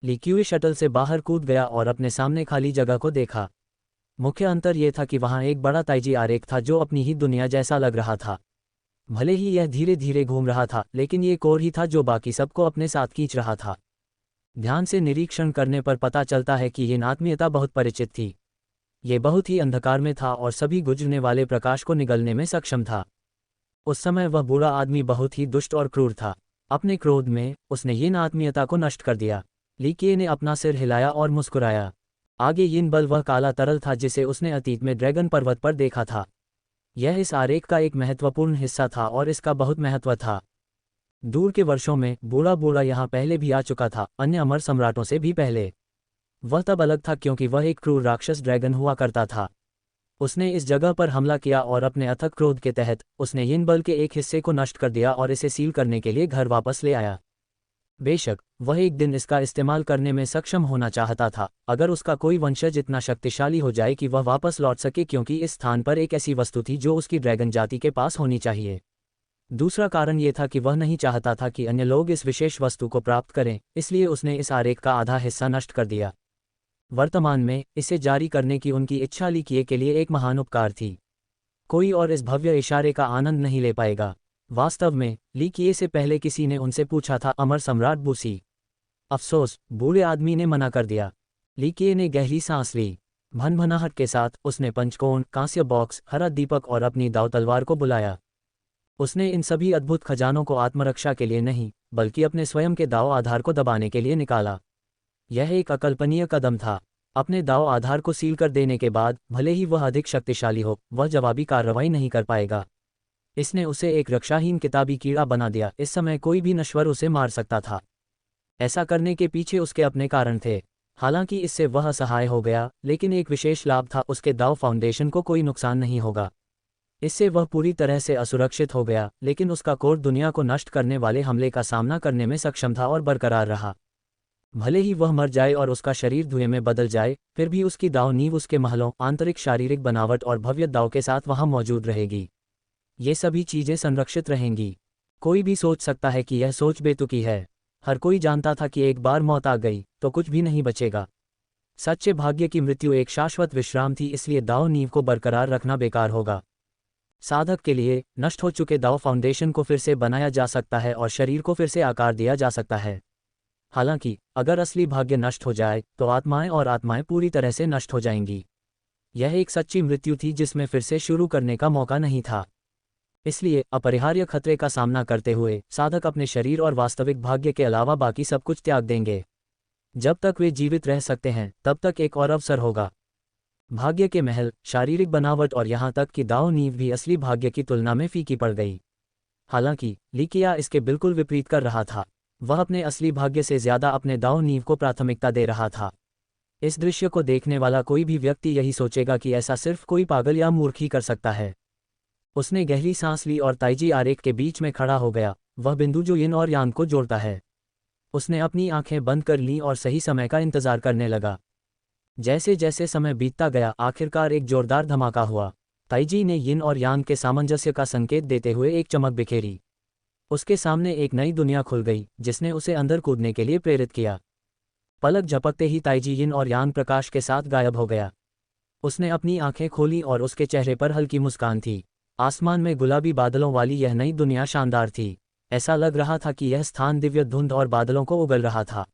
लीक्यूए शटल से बाहर कूद गया और अपने सामने खाली जगह को देखा। मुख्य अंतर यह था कि वहां एक बड़ा ताइजी आरेख था जो अपनी ही दुनिया जैसा लग रहा था। भले ही यह धीरे धीरे घूम रहा था, लेकिन ये कोर ही था जो बाकी सबको अपने साथ खींच रहा था। ध्यान से निरीक्षण करने पर पता चलता है कि ये आत्मीयता बहुत परिचित थी। ये बहुत ही अंधकार में था और सभी गुजरने वाले प्रकाश को निगलने में सक्षम था। उस समय वह बूढ़ा आदमी बहुत ही दुष्ट और क्रूर था। अपने क्रोध में उसने यिन आत्मीयता को नष्ट कर दिया। लीके ने अपना सिर हिलाया और मुस्कुराया। आगे यिन बल वह काला तरल था जिसे उसने अतीत में ड्रैगन पर्वत पर देखा था। यह इस आरेख का एक महत्वपूर्ण हिस्सा था और इसका बहुत महत्व था। दूर के वर्षों में बूढ़ा बूढ़ा यहाँ पहले भी आ चुका था, अन्य अमर सम्राटों से भी पहले। वह तब अलग था क्योंकि वह एक क्रूर राक्षस ड्रैगन हुआ करता था। उसने इस जगह पर हमला किया और अपने अथक क्रोध के तहत उसने यिन बल के एक हिस्से को नष्ट कर दिया और इसे सील करने के लिए घर वापस ले आया। बेशक वह एक दिन इसका इस्तेमाल करने में सक्षम होना चाहता था, अगर उसका कोई वंशज इतना शक्तिशाली हो जाए कि वह वापस लौट सके, क्योंकि इस स्थान पर एक ऐसी वस्तु थी जो उसकी ड्रैगन जाति के पास होनी चाहिए। दूसरा कारण यह था कि वह नहीं चाहता था कि अन्य लोग इस विशेष वस्तु को प्राप्त करें, इसलिए उसने इस आरेख का आधा हिस्सा नष्ट कर दिया। वर्तमान में इसे जारी करने की उनकी इच्छा लीकिए के लिए एक महान उपकार थी। कोई और इस भव्य इशारे का आनंद नहीं ले पाएगा। वास्तव में लीकिए से पहले किसी ने उनसे पूछा था, अमर सम्राट बूसी। अफसोस, बूढ़े आदमी ने मना कर दिया। लीकिए ने गहरी सांस ली। भनभनाहट के साथ उसने पंचकोण, कांस्य बॉक्स, हरा दीपक और अपनी दाव तलवार को बुलाया। उसने इन सभी अद्भुत खजानों को आत्मरक्षा के लिए नहीं, बल्कि अपने स्वयं के दाव आधार को दबाने के लिए निकाला। यह एक अकल्पनीय कदम था। अपने दाव आधार को सील कर देने के बाद भले ही वह अधिक शक्तिशाली हो, वह जवाबी कार्रवाई नहीं कर पाएगा। इसने उसे एक रक्षाहीन किताबी कीड़ा बना दिया। इस समय कोई भी नश्वर उसे मार सकता था। ऐसा करने के पीछे उसके अपने कारण थे। हालांकि इससे वह असहाय हो गया, लेकिन एक विशेष लाभ था, उसके दाव फाउंडेशन को कोई नुकसान नहीं होगा। इससे वह पूरी तरह से असुरक्षित हो गया, लेकिन उसका कोर दुनिया को नष्ट करने वाले हमले का सामना करने में सक्षम था और बरकरार रहा। भले ही वह मर जाए और उसका शरीर धुएं में बदल जाए, फिर भी उसकी दाव नींव उसके महलों, आंतरिक शारीरिक बनावट और भव्य दाव के साथ वहां मौजूद रहेगी। ये सभी चीजें संरक्षित रहेंगी। कोई भी सोच सकता है कि यह सोच बेतुकी है। हर कोई जानता था कि एक बार मौत आ गई तो कुछ भी नहीं बचेगा। सच्चे भाग्य की मृत्यु एक शाश्वत विश्राम थी, इसलिए दाव नींव को बरकरार रखना बेकार होगा। साधक के लिए नष्ट हो चुके दाव फाउंडेशन को फिर से बनाया जा सकता है और शरीर को फिर से आकार दिया जा सकता है। हालांकि अगर असली भाग्य नष्ट हो जाए तो आत्माएं पूरी तरह से नष्ट हो जाएंगी। यह एक सच्ची मृत्यु थी जिसमें फिर से शुरू करने का मौका नहीं था। इसलिए अपरिहार्य खतरे का सामना करते हुए साधक अपने शरीर और वास्तविक भाग्य के अलावा बाकी सब कुछ त्याग देंगे। जब तक वे जीवित रह सकते हैं तब तक एक और अवसर होगा। भाग्य के महल, शारीरिक बनावट और यहाँ तक कि दाव नींव भी असली भाग्य की तुलना में फीकी पड़ गई। हालांकि लिकिया इसके बिल्कुल विपरीत कर रहा था। वह अपने असली भाग्य से ज्यादा अपने दाव नींव को प्राथमिकता दे रहा था। इस दृश्य को देखने वाला कोई भी व्यक्ति यही सोचेगा कि ऐसा सिर्फ कोई पागल या मूर्ख ही कर सकता है। उसने गहरी सांस ली और ताइजी आरेख के बीच में खड़ा हो गया, वह बिंदु जो यिन और यांग को जोड़ता है। उसने अपनी आंखें बंद कर लीं और सही समय का इंतजार करने लगा। जैसे जैसे समय बीतता गया, आखिरकार एक जोरदार धमाका हुआ। ताइजी ने यिन और यांग के सामंजस्य का संकेत देते हुए एक चमक बिखेरी। उसके सामने एक नई दुनिया खुल गई, जिसने उसे अंदर कूदने के लिए प्रेरित किया। पलक झपकते ही ताइजी यिन और यांग प्रकाश के साथ गायब हो गया। उसने अपनी आंखें खोली और उसके चेहरे पर हल्की मुस्कान थी। आसमान में गुलाबी बादलों वाली यह नई दुनिया शानदार थी। ऐसा लग रहा था कि यह स्थान दिव्य धुंध और बादलों को उगल रहा था।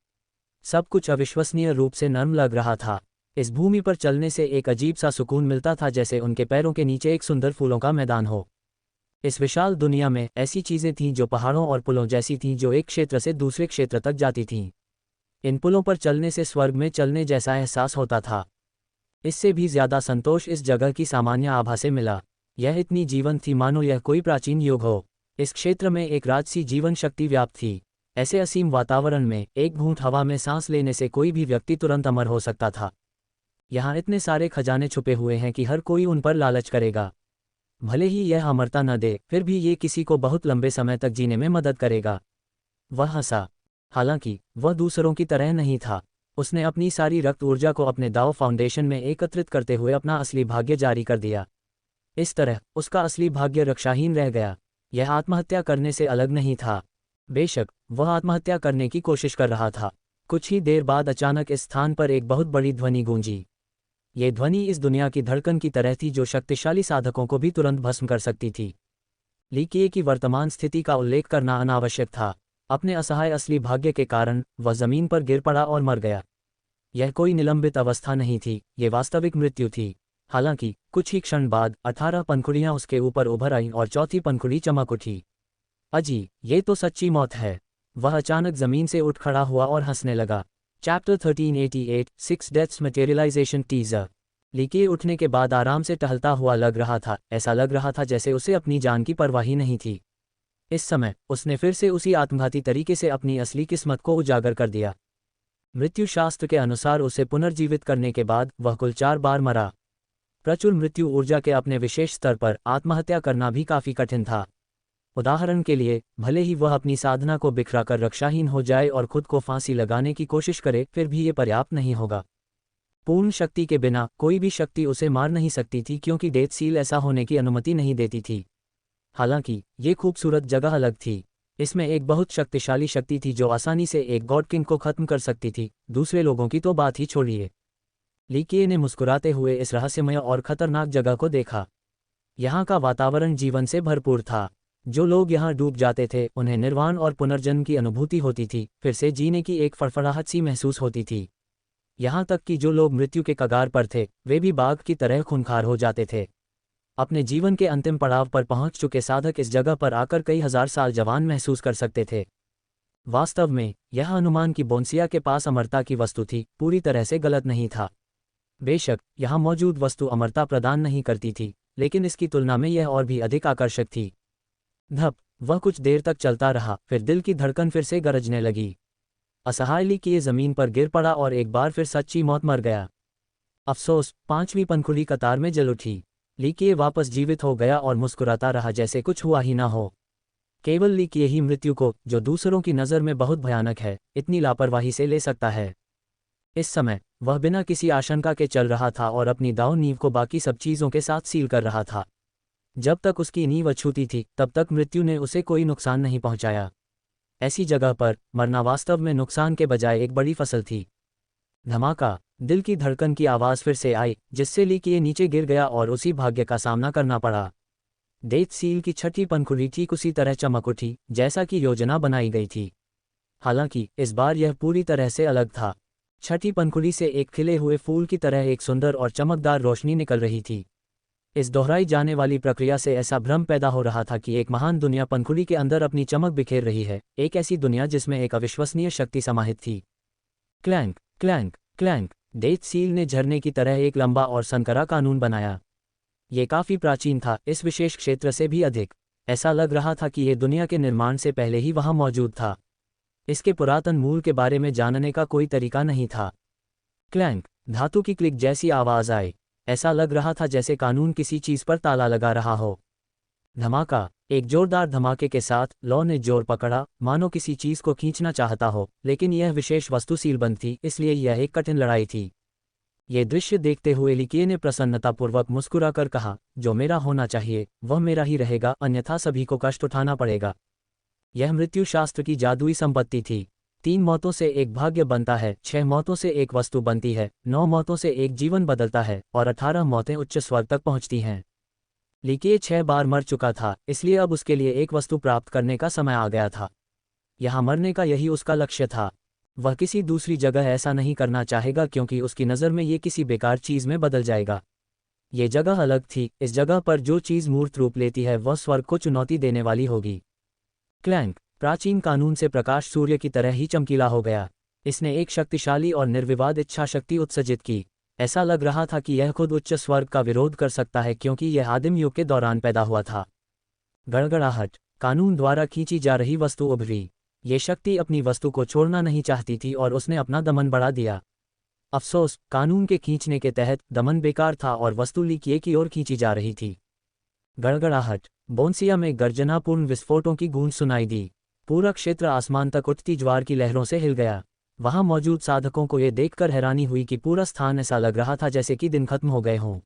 सब कुछ अविश्वसनीय रूप से नर्म लग रहा था। इस भूमि पर चलने से एक अजीब सा सुकून मिलता था, जैसे उनके पैरों के नीचे एक सुंदर फूलों का मैदान हो। इस विशाल दुनिया में ऐसी चीजें थीं जो पहाड़ों और पुलों जैसी थीं, जो एक क्षेत्र से दूसरे क्षेत्र तक जाती थीं। इन पुलों पर चलने से स्वर्ग में चलने जैसा एहसास होता था। इससे भी ज्यादा संतोष इस जगह की सामान्य आभा से मिला। यह इतनी जीवंत थी मानो यह कोई प्राचीन युग हो। इस क्षेत्र में एक राजसी जीवन शक्ति व्याप्त थी। ऐसे असीम वातावरण में एक घूंट हवा में सांस लेने से कोई भी व्यक्ति तुरंत अमर हो सकता था। यहाँ इतने सारे खजाने छुपे हुए हैं कि हर कोई उन पर लालच करेगा। भले ही यह अमरता न दे, फिर भी ये किसी को बहुत लंबे समय तक जीने में मदद करेगा। वह हंसा। हालांकि वह दूसरों की तरह नहीं था। उसने अपनी सारी रक्त ऊर्जा को अपने दाव फाउंडेशन में एकत्रित करते हुए अपना असली भाग्य जारी कर दिया। इस तरह उसका असली भाग्य रक्षाहीन रह गया। यह आत्महत्या करने से अलग नहीं था। बेशक वह आत्महत्या करने की कोशिश कर रहा था। कुछ ही देर बाद अचानक इस स्थान पर एक बहुत बड़ी ध्वनि गूंजी। ये ध्वनि इस दुनिया की धड़कन की तरह थी, जो शक्तिशाली साधकों को भी तुरंत भस्म कर सकती थी। लिकिए की वर्तमान स्थिति का उल्लेख करना अनावश्यक था। अपने असहाय असली भाग्य के कारण वह जमीन पर गिर पड़ा और मर गया। यह कोई निलंबित अवस्था नहीं थी, ये वास्तविक मृत्यु थी। हालांकि कुछ ही क्षण बाद 18 पंखुड़ियां उसके ऊपर उभर आईं और चौथी पंखुड़ी चमक उठी। अजी, ये तो सच्ची मौत है। वह अचानक जमीन से उठ खड़ा हुआ और हंसने लगा। Chapter 1388 6 deaths materialisation teaser. लिकिए उठने के बाद आराम से टहलता हुआ लग रहा था। ऐसा लग रहा था जैसे उसे अपनी जान की परवाह ही नहीं थी। इस समय उसने फिर से उसी आत्मघाती तरीके से अपनी असली किस्मत को उजागर कर दिया। मृत्यु शास्त्र के अनुसार उसे पुनर्जीवित करने के बाद वह कुल 4 बार मरा। प्रचुर मृत्यु ऊर्जा के अपने विशेष स्तर पर आत्महत्या करना भी काफी कठिन था। उदाहरण के लिए, भले ही वह अपनी साधना को बिखरा कर रक्षाहीन हो जाए और खुद को फांसी लगाने की कोशिश करे, फिर भी ये पर्याप्त नहीं होगा। पूर्ण शक्ति के बिना कोई भी शक्ति उसे मार नहीं सकती थी, क्योंकि डेथ सील ऐसा होने की अनुमति नहीं देती थी। हालांकि ये खूबसूरत जगह अलग थी। इसमें एक बहुत शक्तिशाली शक्ति थी जो आसानी से एक गॉड किंग को खत्म कर सकती थी। दूसरे लोगों की तो बात ही छोड़िए। लिकिए ने मुस्कुराते हुए इस रहस्यमय और खतरनाक जगह को देखा। यहाँ का वातावरण जीवन से भरपूर था। जो लोग यहाँ डूब जाते थे, उन्हें निर्वाण और पुनर्जन्म की अनुभूति होती थी। फिर से जीने की एक फड़फड़ाहट सी महसूस होती थी। यहाँ तक कि जो लोग मृत्यु के कगार पर थे, वे भी बाघ की तरह खूंखार हो जाते थे। अपने जीवन के अंतिम पड़ाव पर पहुंच चुके साधक इस जगह पर आकर कई हजार साल जवान महसूस कर सकते थे। वास्तव में यह अनुमान की बोन्सिया के पास अमरता की वस्तु थी, पूरी तरह से गलत नहीं था। बेशक यहाँ मौजूद वस्तु अमरता प्रदान नहीं करती थी, लेकिन इसकी तुलना में यह और भी अधिक आकर्षक थी। धप, वह कुछ देर तक चलता रहा, फिर दिल की धड़कन फिर से गरजने लगी। असहाय लिकिए जमीन पर गिर पड़ा और एक बार फिर सच्ची मौत मर गया। अफसोस, 5वीं पंखुड़ी कतार में जल उठी। लिकिए वापस जीवित हो गया और मुस्कुराता रहा जैसे कुछ हुआ ही ना हो। केवल लिकिए ही मृत्यु को, जो दूसरों की नज़र में बहुत भयानक है, इतनी लापरवाही से ले सकता है। इस समय वह बिना किसी आशंका के चल रहा था और अपनी दाव नींव को बाकी सब चीज़ों के साथ सील कर रहा था। जब तक उसकी नींव अछूती थी, तब तक मृत्यु ने उसे कोई नुकसान नहीं पहुंचाया। ऐसी जगह पर मरना वास्तव में नुकसान के बजाय एक बड़ी फसल थी। धमाका, दिल की धड़कन की आवाज़ फिर से आई, जिससे लिकिए नीचे गिर गया और उसी भाग्य का सामना करना पड़ा। डेथ सील की छठी पंखुड़ी ठीक उसी तरह चमक उठी जैसा कि योजना बनाई गई थी। हालांकि इस बार यह पूरी तरह से अलग था। छठी पंखुड़ी से एक खिले हुए फूल की तरह एक सुंदर और चमकदार रोशनी निकल रही थी। इस दोहराई जाने वाली प्रक्रिया से ऐसा भ्रम पैदा हो रहा था कि एक महान दुनिया पंखुड़ी के अंदर अपनी चमक बिखेर रही है, एक ऐसी दुनिया जिसमें एक अविश्वसनीय शक्ति समाहित थी। Clank clank clank, death seal ने झरने की तरह एक लंबा और संकरा कानून बनाया। ये काफ़ी प्राचीन था, इस विशेष क्षेत्र से भी अधिक। ऐसा लग रहा था कि ये दुनिया के निर्माण से पहले ही वहाँ मौजूद था। इसके पुरातन मूल के बारे में जानने का कोई तरीका नहीं था। क्लैंक, धातु की क्लिक जैसी आवाज़ आई। ऐसा लग रहा था जैसे कानून किसी चीज़ पर ताला लगा रहा हो। धमाका, एक जोरदार धमाके के साथ लॉ ने जोर पकड़ा, मानो किसी चीज़ को खींचना चाहता हो, लेकिन यह विशेष वस्तु सीलबंद थी, इसलिए यह एक कठिन लड़ाई थी। ये दृश्य देखते हुए लिकिए ने प्रसन्नतापूर्वक मुस्कुराकर कहा, जो मेरा होना चाहिए वह मेरा ही रहेगा, अन्यथा सभी को कष्ट उठाना पड़ेगा। यह मृत्यु शास्त्र की जादुई संपत्ति थी। 3 मौतों से एक भाग्य बनता है, 6 मौतों से एक वस्तु बनती है, 9 मौतों से एक जीवन बदलता है, और 18 मौतें उच्च स्वर्ग तक पहुंचती हैं। लिकिए 6 बार मर चुका था, इसलिए अब उसके लिए एक वस्तु प्राप्त करने का समय आ गया था। यहाँ मरने का यही उसका लक्ष्य था। वह किसी दूसरी जगह ऐसा नहीं करना चाहेगा, क्योंकि उसकी नज़र में ये किसी बेकार चीज़ में बदल जाएगा। ये जगह अलग थी, इस जगह पर जो चीज़ मूर्त रूप लेती है वह स्वर्ग को चुनौती देने वाली होगी। क्लैंक, प्राचीन कानून से प्रकाश सूर्य की तरह ही चमकीला हो गया। इसने एक शक्तिशाली और निर्विवाद इच्छा शक्ति उत्सर्जित की। ऐसा लग रहा था कि यह खुद उच्च स्वर्ग का विरोध कर सकता है, क्योंकि यह आदिम युग के दौरान पैदा हुआ था। गड़गड़ाहट, कानून द्वारा खींची जा रही वस्तु उभरी। ये शक्ति अपनी वस्तु को छोड़ना नहीं चाहती थी और उसने अपना दमन बढ़ा दिया। अफसोस, कानून के खींचने के तहत दमन बेकार था और वस्तु लिकिए की ओर खींची जा रही थी। गड़गड़ाहट, बोन्सिया में गर्जनापूर्ण विस्फोटों की गूंज सुनाई दी। पूरा क्षेत्र आसमान तक उठती ज्वार की लहरों से हिल गया। वहां मौजूद साधकों को यह देखकर हैरानी हुई कि पूरा स्थान ऐसा लग रहा था जैसे कि दिन खत्म हो गए हों।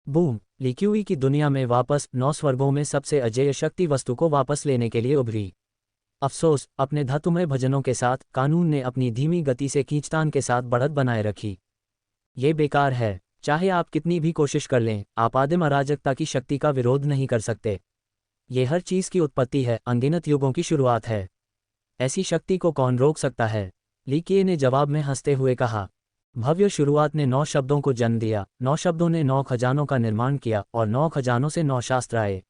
बूम, लिक्यूई की दुनिया में वापस 9 स्वर्गों में सबसे अजेय शक्ति वस्तु को वापस लेने के लिए उभरी। अफसोस, अपने धातुमय भजनों के साथ कानून ने अपनी धीमी गति से खींचतान के साथ बढ़त बनाए रखी। ये बेकार है, चाहे आप कितनी भी कोशिश कर लें, आप आदिम अराजकता की शक्ति का विरोध नहीं कर सकते। ये हर चीज़ की उत्पत्ति है, अनगिनत युगों की शुरुआत है। ऐसी शक्ति को कौन रोक सकता है? लिकिए ने जवाब में हंसते हुए कहा, भव्य शुरुआत ने 9 शब्दों को जन्म दिया, 9 शब्दों ने 9 खजानों का निर्माण किया और 9 खजानों से 9 शास्त्र आए।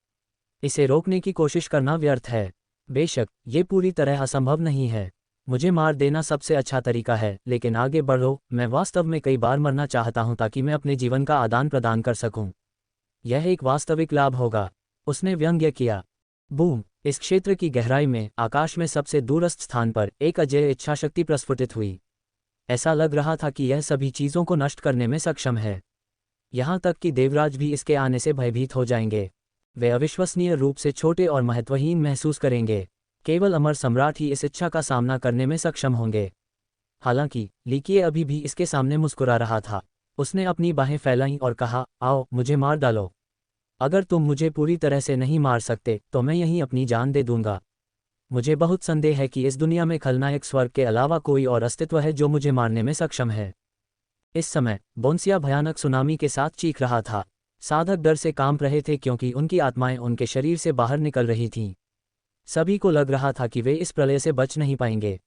इसे रोकने की कोशिश करना व्यर्थ है। बेशक, ये पूरी तरह असंभव नहीं है। मुझे मार देना सबसे अच्छा तरीका है, लेकिन आगे बढ़ो, मैं वास्तव में कई बार मरना चाहता हूं ताकि मैं अपने जीवन का आदान प्रदान कर सकूं। यह एक वास्तविक लाभ होगा, उसने व्यंग्य किया। बूम, इस क्षेत्र की गहराई में, आकाश में सबसे दूरस्थ स्थान पर एक अजेय इच्छाशक्ति प्रस्फुटित हुई। ऐसा लग रहा था कि यह सभी चीज़ों को नष्ट करने में सक्षम है। यहाँ तक कि देवराज भी इसके आने से भयभीत हो जाएंगे। वे अविश्वसनीय रूप से छोटे और महत्वहीन महसूस करेंगे। केवल अमर सम्राट ही इस इच्छा का सामना करने में सक्षम होंगे। हालांकि लिकिए अभी भी इसके सामने मुस्कुरा रहा था। उसने अपनी बाहें फैलाईं और कहा, आओ, मुझे मार डालो। अगर तुम मुझे पूरी तरह से नहीं मार सकते तो मैं यहीं अपनी जान दे दूंगा। मुझे बहुत संदेह है कि इस दुनिया में खलनायक स्वर्ग के अलावा कोई और अस्तित्व है जो मुझे मारने में सक्षम है। इस समय बोन्सिया भयानक सुनामी के साथ चीख रहा था। साधक डर से कांप रहे थे क्योंकि उनकी आत्माएं उनके शरीर से बाहर निकल रही थीं। सभी को लग रहा था कि वे इस प्रलय से बच नहीं पाएंगे।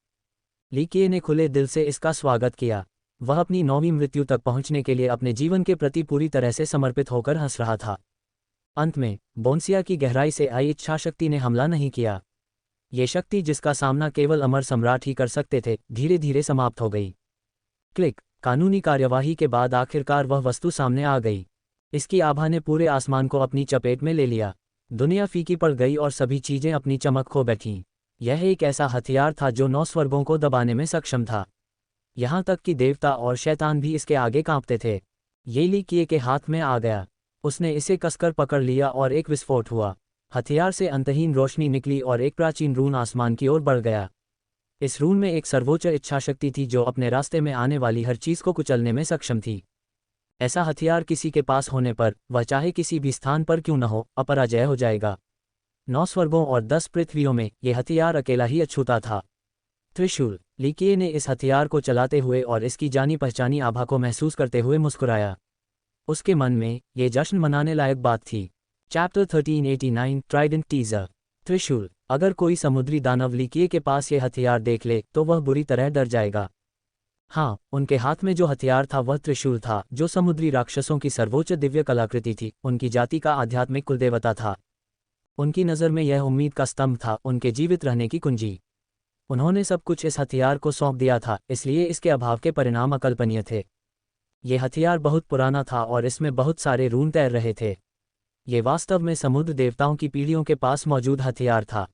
लिकिए ने खुले दिल से इसका स्वागत किया। वह अपनी 9वीं मृत्यु तक पहुंचने के लिए अपने जीवन के प्रति पूरी तरह से समर्पित होकर हंस रहा था। अंत में बोन्सिया की गहराई से आई इच्छाशक्ति ने हमला नहीं किया। ये शक्ति जिसका सामना केवल अमर सम्राट ही कर सकते थे, धीरे धीरे समाप्त हो गई। क्लिक, कानूनी कार्यवाही के बाद आखिरकार वह वस्तु सामने आ गई। इसकी आभा ने पूरे आसमान को अपनी चपेट में ले लिया। दुनिया फीकी पड़ गई और सभी चीजें अपनी चमक खो बैठीं। यह एक ऐसा हथियार था जो 9 स्वर्गों को दबाने में सक्षम था। यहाँ तक कि देवता और शैतान भी इसके आगे कांपते थे। ये लिकिए के हाथ में आ गया। उसने इसे कसकर पकड़ लिया और एक विस्फोट हुआ। हथियार से अंतहीन रोशनी निकली और एक प्राचीन रून आसमान की ओर बढ़ गया। इस रून में एक सर्वोच्च इच्छाशक्ति थी जो अपने रास्ते में आने वाली हर चीज़ को कुचलने में सक्षम थी। ऐसा हथियार किसी के पास होने पर, वह चाहे किसी भी स्थान पर क्यों न हो, अपराजय हो जाएगा। 9 स्वर्गों और 10 पृथ्वियों में यह हथियार अकेला ही अछूता था। त्रिशूल, लिकिए ने इस हथियार को चलाते हुए और इसकी जानी पहचानी आभा को महसूस करते हुए मुस्कुराया। उसके मन में ये जश्न मनाने लायक बात थी। Chapter 1389 Trident teaser. त्रिशूल, अगर कोई समुद्री दानव लिकिए के पास ये हथियार देख ले तो वह बुरी तरह डर जाएगा। हाँ, उनके हाथ में जो हथियार था वह त्रिशूल था, जो समुद्री राक्षसों की सर्वोच्च दिव्य कलाकृति थी, उनकी जाति का आध्यात्मिक कुलदेवता था। उनकी नज़र में यह उम्मीद का स्तंभ था, उनके जीवित रहने की कुंजी। उन्होंने सब कुछ इस हथियार को सौंप दिया था, इसलिए इसके अभाव के परिणाम अकल्पनीय थे। ये हथियार बहुत पुराना था और इसमें बहुत सारे रून तैर रहे थे। ये वास्तव में समुद्र देवताओं की पीढ़ियों के पास मौजूद हथियार था।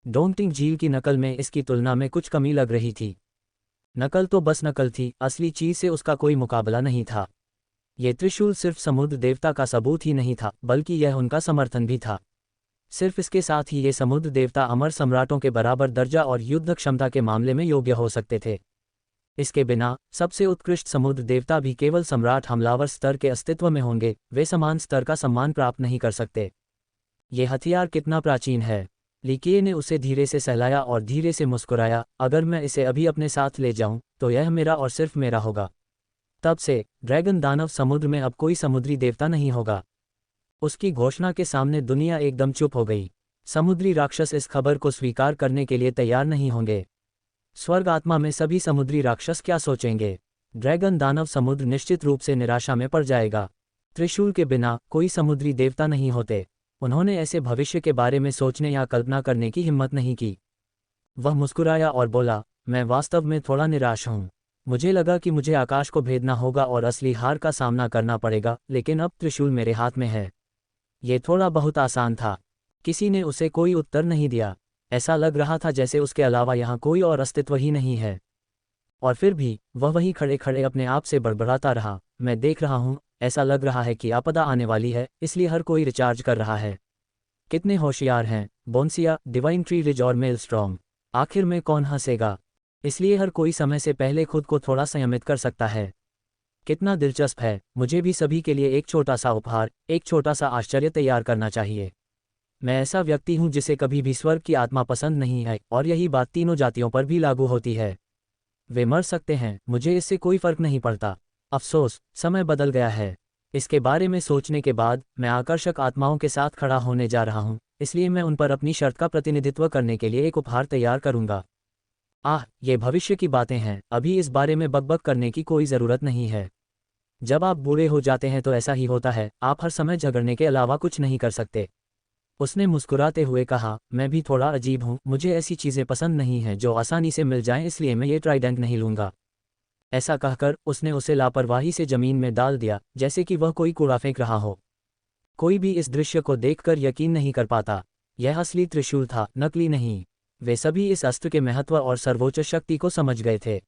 डोंटिंग झील की नकल में इसकी तुलना में कुछ कमी लग रही थी। नकल तो बस नकल थी, असली चीज से उसका कोई मुकाबला नहीं था। ये त्रिशूल सिर्फ समुद्र देवता का सबूत ही नहीं था, बल्कि यह उनका समर्थन भी था। सिर्फ इसके साथ ही ये समुद्र देवता अमर सम्राटों के बराबर दर्जा और युद्ध क्षमता के मामले में योग्य हो सकते थे। इसके बिना सबसे उत्कृष्ट समुद्र देवता भी केवल सम्राट हमलावर स्तर के अस्तित्व में होंगे, वे समान स्तर का सम्मान प्राप्त नहीं कर सकते। ये हथियार कितना प्राचीन है। लिकिए ने उसे धीरे से सहलाया और धीरे से मुस्कुराया। अगर मैं इसे अभी अपने साथ ले जाऊं तो यह मेरा और सिर्फ मेरा होगा। तब से ड्रैगन दानव समुद्र में अब कोई समुद्री देवता नहीं होगा। उसकी घोषणा के सामने दुनिया एकदम चुप हो गई। समुद्री राक्षस इस खबर को स्वीकार करने के लिए तैयार नहीं होंगे। स्वर्ग आत्मा में सभी समुद्री राक्षस क्या सोचेंगे। ड्रैगन दानव समुद्र निश्चित रूप से निराशा में पड़ जाएगा। त्रिशूल के बिना कोई समुद्री देवता नहीं होते। उन्होंने ऐसे भविष्य के बारे में सोचने या कल्पना करने की हिम्मत नहीं की। वह मुस्कुराया और बोला, मैं वास्तव में थोड़ा निराश हूँ। मुझे लगा कि मुझे आकाश को भेदना होगा और असली हार का सामना करना पड़ेगा, लेकिन अब त्रिशूल मेरे हाथ में है। ये थोड़ा बहुत आसान था। किसी ने उसे कोई उत्तर नहीं दिया। ऐसा लग रहा था जैसे उसके अलावा यहाँ कोई और अस्तित्व ही नहीं है। और फिर भी वह वहीं खड़े खड़े अपने आप से बड़बड़ाता रहा, मैं देख रहा हूँ, ऐसा लग रहा है कि आपदा आने वाली है, इसलिए हर कोई रिचार्ज कर रहा है। कितने होशियार हैं बोन्सिया, डिवाइन ट्री रिज और मेलस्ट्रॉम। आखिर में कौन हंसेगा। इसलिए हर कोई समय से पहले खुद को थोड़ा संयमित कर सकता है। कितना दिलचस्प है। मुझे भी सभी के लिए एक छोटा सा उपहार, एक छोटा सा आश्चर्य तैयार करना चाहिए। मैं ऐसा व्यक्ति हूँ जिसे कभी भी स्वर्ग की आत्मा पसंद नहीं है, और यही बात तीनों जातियों पर भी लागू होती है। वे मर सकते हैं, मुझे इससे कोई फर्क नहीं पड़ता। अफसोस, समय बदल गया है। इसके बारे में सोचने के बाद मैं आकर्षक आत्माओं के साथ खड़ा होने जा रहा हूँ, इसलिए मैं उन पर अपनी शर्त का प्रतिनिधित्व करने के लिए एक उपहार तैयार करूंगा। ये भविष्य की बातें हैं, अभी इस बारे में बकबक करने की कोई ज़रूरत नहीं है। जब आप बूढ़े हो जाते हैं तो ऐसा ही होता है, आप हर समय झगड़ने के अलावा कुछ नहीं कर सकते। उसने मुस्कुराते हुए कहा, मैं भी थोड़ा अजीब हूँ, मुझे ऐसी चीज़ें पसंद नहीं हैं जो आसानी से मिल जाएं, इसलिए मैं ये ट्राइडेंट नहीं लूँगा। ऐसा कहकर उसने उसे लापरवाही से जमीन में डाल दिया, जैसे कि वह कोई कूड़ा फेंक रहा हो। कोई भी इस दृश्य को देखकर यकीन नहीं कर पाता। यह असली त्रिशूल था, नकली नहीं। वे सभी इस अस्त्र के महत्व और सर्वोच्च शक्ति को समझ गए थे।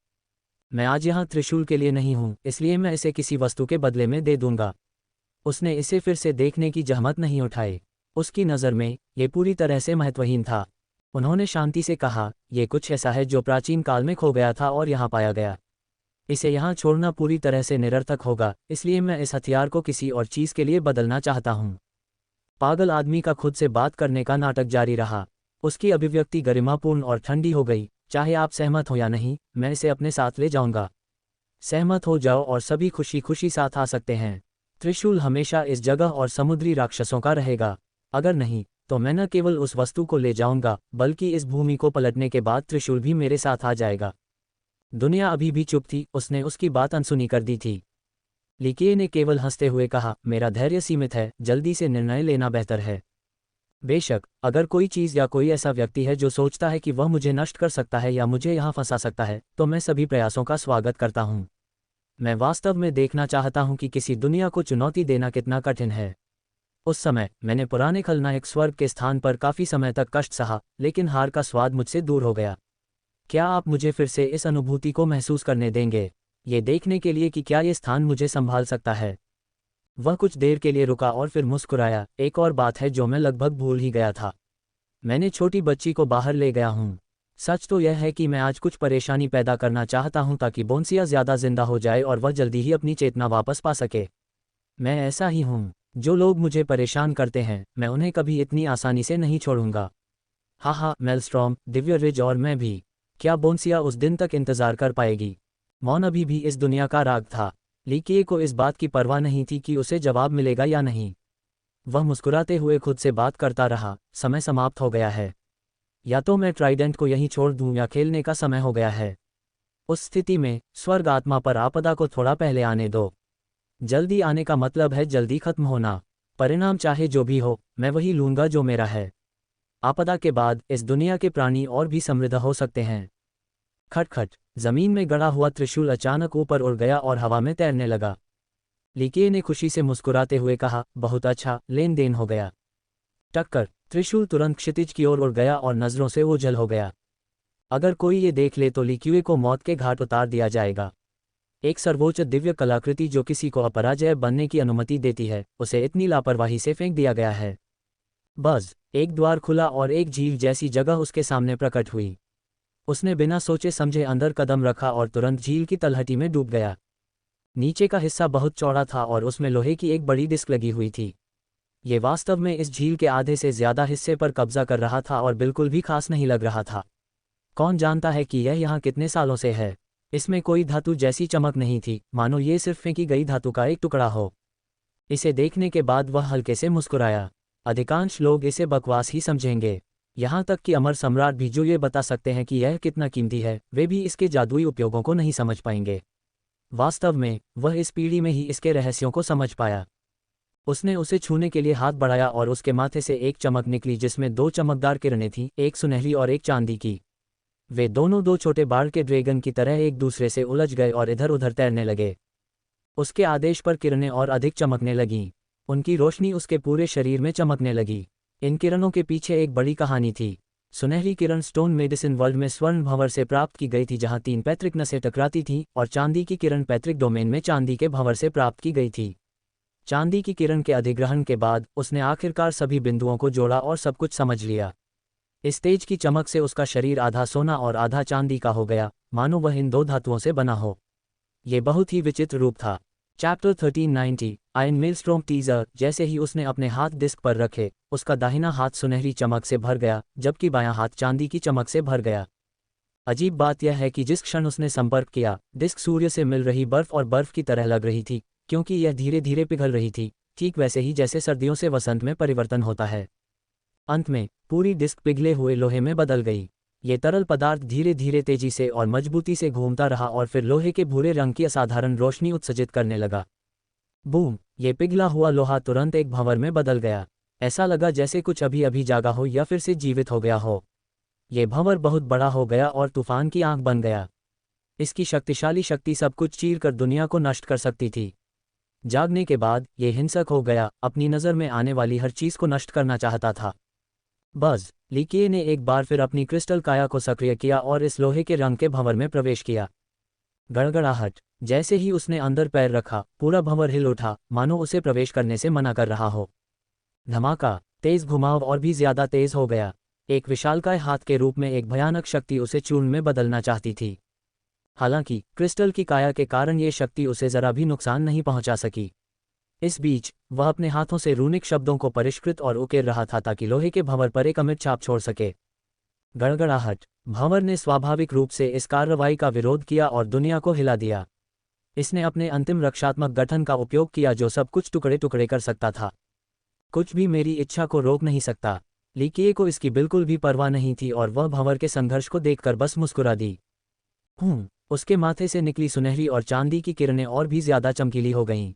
मैं आज यहाँ त्रिशूल के लिए नहीं हूँ, इसलिए मैं इसे किसी वस्तु के बदले में दे दूंगा। उसने इसे फिर से देखने की जहमत नहीं उठाई। उसकी नज़र में ये पूरी तरह से महत्वहीन था। उन्होंने शांति से कहा, यह कुछ ऐसा है जो प्राचीन काल में खो गया था और यहाँ पाया गया। इसे यहाँ छोड़ना पूरी तरह से निरर्थक होगा, इसलिए मैं इस हथियार को किसी और चीज़ के लिए बदलना चाहता हूँ। पागल आदमी का खुद से बात करने का नाटक जारी रहा। उसकी अभिव्यक्ति गरिमापूर्ण और ठंडी हो गई। चाहे आप सहमत हो या नहीं, मैं इसे अपने साथ ले जाऊंगा। सहमत हो जाओ और सभी खुशी खुशी साथ आ सकते हैं। त्रिशूल हमेशा इस जगह और समुद्री राक्षसों का रहेगा। अगर नहीं, तो मैं न केवल उस वस्तु को ले जाऊंगा, बल्कि इस भूमि को पलटने के बाद त्रिशूल भी मेरे साथ आ जाएगा। दुनिया अभी भी चुप थी, उसने उसकी बात अनसुनी कर दी थी। लिकिए ने केवल हंसते हुए कहा, मेरा धैर्य सीमित है, जल्दी से निर्णय लेना बेहतर है। बेशक, अगर कोई चीज़ या कोई ऐसा व्यक्ति है जो सोचता है कि वह मुझे नष्ट कर सकता है या मुझे यहाँ फंसा सकता है, तो मैं सभी प्रयासों का स्वागत करता हूँ। मैं वास्तव में देखना चाहता हूँ कि किसी दुनिया को चुनौती देना कितना कठिन है। उस समय मैंने पुराने खलनायक स्वर्ग के स्थान पर काफ़ी समय तक कष्ट सहा, लेकिन हार का स्वाद मुझसे दूर हो गया। क्या आप मुझे फिर से इस अनुभूति को महसूस करने देंगे, ये देखने के लिए कि क्या ये स्थान मुझे संभाल सकता है? वह कुछ देर के लिए रुका और फिर मुस्कुराया, एक और बात है जो मैं लगभग भूल ही गया था। मैंने छोटी बच्ची को बाहर ले गया हूँ। सच तो यह है कि मैं आज कुछ परेशानी पैदा करना चाहता हूँ ताकि बोन्सिया ज़्यादा जिंदा हो जाए और वह जल्दी ही अपनी चेतना वापस पा सके। मैं ऐसा ही हूँ। जो लोग मुझे परेशान करते हैं, मैं उन्हें कभी इतनी आसानी से नहीं छोड़ूंगा। हाँ, मेलस्ट्रॉम, दिव्य रिज और मैं भी। क्या बोन्सिया उस दिन तक इंतजार कर पाएगी? मौन अभी भी इस दुनिया का राग था। लिकिए को इस बात की परवाह नहीं थी कि उसे जवाब मिलेगा या नहीं। वह मुस्कुराते हुए खुद से बात करता रहा, समय समाप्त हो गया है। या तो मैं ट्राइडेंट को यहीं छोड़ दूं या खेलने का समय हो गया है। उस स्थिति में स्वर्ग आत्मा पर आपदा को थोड़ा पहले आने दो। जल्दी आने का मतलब है जल्दी खत्म होना। परिणाम चाहे जो भी हो, मैं वही लूंगा जो मेरा है। आपदा के बाद इस दुनिया के प्राणी और भी समृद्ध हो सकते हैं। खटखट। जमीन में गड़ा हुआ त्रिशूल अचानक ऊपर उड़ गया और हवा में तैरने लगा। लीकेये ने खुशी से मुस्कुराते हुए कहा, बहुत अच्छा, लेन देन हो गया। टक्कर! त्रिशूल तुरंत क्षितिज की ओर उड़ गया और नजरों से ओझल हो गया। अगर कोई ये देख ले तो लीकेये को मौत के घाट उतार दिया जाएगा। एक सर्वोच्च दिव्य कलाकृति जो किसी को अपराजय बनने की अनुमति देती है, उसे इतनी लापरवाही से फेंक दिया गया है। बस एक द्वार खुला और एक झील जैसी जगह उसके सामने प्रकट हुई। उसने बिना सोचे समझे अंदर कदम रखा और तुरंत झील की तलहटी में डूब गया। नीचे का हिस्सा बहुत चौड़ा था और उसमें लोहे की एक बड़ी डिस्क लगी हुई थी। ये वास्तव में इस झील के आधे से ज्यादा हिस्से पर कब्जा कर रहा था और बिल्कुल भी खास नहीं लग रहा था। कौन जानता है कि यह यहाँ कितने सालों से है। इसमें कोई धातु जैसी चमक नहीं थी, मानो ये सिर्फ फेंकी गई धातु का एक टुकड़ा हो। इसे देखने के बाद वह हल्के से मुस्कुराया। अधिकांश लोग इसे बकवास ही समझेंगे, यहाँ तक कि अमर सम्राट भी जो ये बता सकते हैं कि यह कितना कीमती है, वे भी इसके जादुई उपयोगों को नहीं समझ पाएंगे। वास्तव में वह इस पीढ़ी में ही इसके रहस्यों को समझ पाया। उसने उसे छूने के लिए हाथ बढ़ाया और उसके माथे से एक चमक निकली जिसमें दो चमकदार किरणें थीं, एक सुनहरी और एक चांदी की। वे दोनों दो छोटे बाढ़ के ड्रैगन की तरह एक दूसरे से उलझ गए और इधर उधर तैरने लगे। उसके आदेश पर किरणें और अधिक चमकने लगीं। उनकी रोशनी उसके पूरे शरीर में चमकने लगी। इन किरणों के पीछे एक बड़ी कहानी थी। सुनहरी किरण स्टोन मेडिसिन वर्ल्ड में स्वर्ण भंवर से प्राप्त की गई थी, जहां 3 पैतृक नसें टकराती थीं, और चांदी की किरण पैतृक डोमेन में चांदी के भंवर से प्राप्त की गई थी। चांदी की किरण के अधिग्रहण के बाद उसने आखिरकार सभी बिंदुओं को जोड़ा और सब कुछ समझ लिया। इस तेज की चमक से उसका शरीर आधा सोना और आधा चांदी का हो गया, मानो वह इन दो धातुओं से बना हो। ये बहुत ही विचित्र रूप था। Chapter 1390 ion maelstrom teaser. जैसे ही उसने अपने हाथ डिस्क पर रखे, उसका दाहिना हाथ सुनहरी चमक से भर गया, जबकि बायां हाथ चांदी की चमक से भर गया। अजीब बात यह है कि जिस क्षण उसने संपर्क किया, डिस्क सूर्य से मिल रही बर्फ और बर्फ की तरह लग रही थी, क्योंकि यह धीरे धीरे पिघल रही थी, ठीक वैसे ही जैसे सर्दियों से वसंत में परिवर्तन होता है। अंत में पूरी डिस्क पिघले हुए लोहे में बदल गई। ये तरल पदार्थ धीरे धीरे तेजी से और मजबूती से घूमता रहा और फिर लोहे के भूरे रंग की असाधारण रोशनी उत्सर्जित करने लगा। बूम! ये पिघला हुआ लोहा तुरंत एक भंवर में बदल गया। ऐसा लगा जैसे कुछ अभी अभी जागा हो या फिर से जीवित हो गया हो। ये भंवर बहुत बड़ा हो गया और तूफान की आंख बन गया। इसकी शक्तिशाली शक्ति सब कुछ चीर कर दुनिया को नष्ट कर सकती थी। जागने के बाद ये हिंसक हो गया, अपनी नज़र में आने वाली हर चीज़ को नष्ट करना चाहता था। बज़ लीकेये ने एक बार फिर अपनी क्रिस्टल काया को सक्रिय किया और इस लोहे के रंग के भंवर में प्रवेश किया। गड़गड़ाहट! जैसे ही उसने अंदर पैर रखा, पूरा भंवर हिल उठा, मानो उसे प्रवेश करने से मना कर रहा हो। धमाका! तेज घुमाव और भी ज्यादा तेज हो गया। एक विशालकाय हाथ के रूप में एक भयानक शक्ति उसे चूर्ण में बदलना चाहती थी। हालांकि क्रिस्टल की काया के कारण ये शक्ति उसे जरा भी नुकसान नहीं पहुंचा सकी। इस बीच वह अपने हाथों से रूनिक शब्दों को परिष्कृत और उकेर रहा था ताकि लोहे के भंवर पर एक अमिट छाप छोड़ सके। गड़गड़ाहट! भंवर ने स्वाभाविक रूप से इस कार्रवाई का विरोध किया और दुनिया को हिला दिया। इसने अपने अंतिम रक्षात्मक गठन का उपयोग किया जो सब कुछ टुकड़े टुकड़े कर सकता था। कुछ भी मेरी इच्छा को रोक नहीं सकता। लीकेये को इसकी बिल्कुल भी परवाह नहीं थी और वह भंवर के संघर्ष को देखकर बस मुस्कुरा दी। उसके माथे से निकली सुनहरी और चांदी की किरणें और भी ज्यादा चमकीली हो गईं।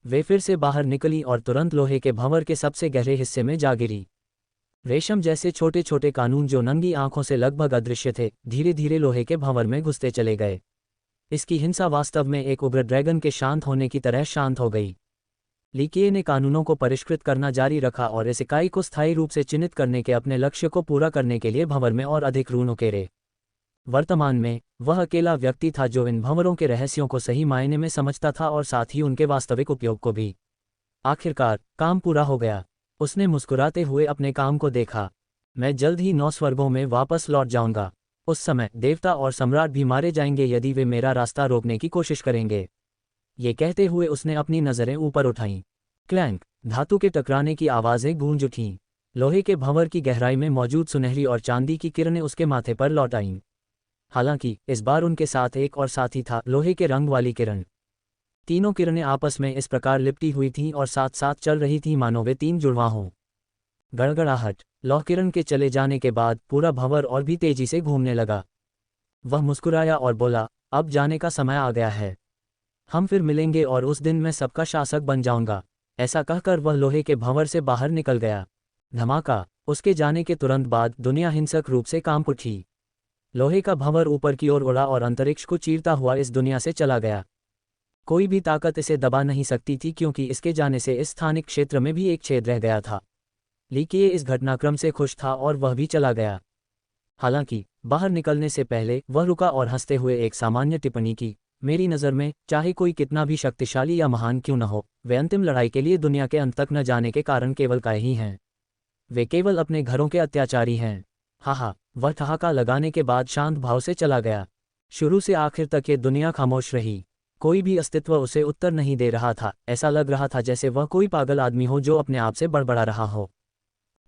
वे फिर से बाहर निकली और तुरंत लोहे के भंवर के सबसे गहरे हिस्से में जा गिरी। रेशम जैसे छोटे छोटे कानून जो नंगी आंखों से लगभग अदृश्य थे, धीरे धीरे लोहे के भंवर में घुसते चले गए। इसकी हिंसा वास्तव में एक उग्र ड्रैगन के शांत होने की तरह शांत हो गई। लीकेये ने कानूनों को परिष्कृत करना जारी रखा और इस इकाई को स्थायी रूप से चिन्हित करने के अपने लक्ष्य को पूरा करने के लिए भंवर में और अधिक रून उकेरे। वर्तमान में वह अकेला व्यक्ति था जो इन भंवरों के रहस्यों को सही मायने में समझता था और साथ ही उनके वास्तविक उपयोग को भी। आखिरकार काम पूरा हो गया। उसने मुस्कुराते हुए अपने काम को देखा। मैं जल्द ही 9 स्वर्गों में वापस लौट जाऊंगा। उस समय देवता और सम्राट भी मारे जाएंगे यदि वे मेरा रास्ता रोकने की कोशिश करेंगे। ये कहते हुए उसने अपनी नज़रें ऊपर उठाईं। क्लैंक! धातु के टकराने की आवाज़ें गूंज उठीं। लोहे के भंवर की गहराई में मौजूद सुनहरी और चांदी की किरणें उसके माथे पर लौट आईं। हालांकि इस बार उनके साथ एक और साथी था, लोहे के रंग वाली किरण। तीनों किरणें आपस में इस प्रकार लिपटी हुई थीं और साथ साथ चल रही थीं मानो वे 3 जुड़वा हों। गड़गड़ाहट! लौह किरण के चले जाने के बाद पूरा भंवर और भी तेजी से घूमने लगा। वह मुस्कुराया और बोला, अब जाने का समय आ गया है। हम फिर मिलेंगे और उस दिन मैं सबका शासक बन जाऊंगा। ऐसा कहकर वह लोहे के भंवर से बाहर निकल गया। धमाका! उसके जाने के तुरंत बाद दुनिया हिंसक रूप से कांप उठी। लोहे का भंवर ऊपर की ओर उड़ा और अंतरिक्ष को चीरता हुआ इस दुनिया से चला गया। कोई भी ताकत इसे दबा नहीं सकती थी क्योंकि इसके जाने से इस स्थानिक क्षेत्र में भी एक छेद रह गया था। लीकिये इस घटनाक्रम से खुश था और वह भी चला गया। हालांकि बाहर निकलने से पहले वह रुका और हंसते हुए एक सामान्य टिप्पणी की, मेरी नज़र में चाहे कोई कितना भी शक्तिशाली या महान क्यों न हो, वे अंतिम लड़ाई के लिए दुनिया के अंत तक न जाने के कारण केवल काय ही हैं। वे केवल अपने घरों के अत्याचारी हैं। हाहा, वह ठहाका लगाने के बाद शांत भाव से चला गया। शुरू से आखिर तक ये दुनिया खामोश रही। कोई भी अस्तित्व उसे उत्तर नहीं दे रहा था। ऐसा लग रहा था जैसे वह कोई पागल आदमी हो जो अपने आप से बड़बड़ा रहा हो।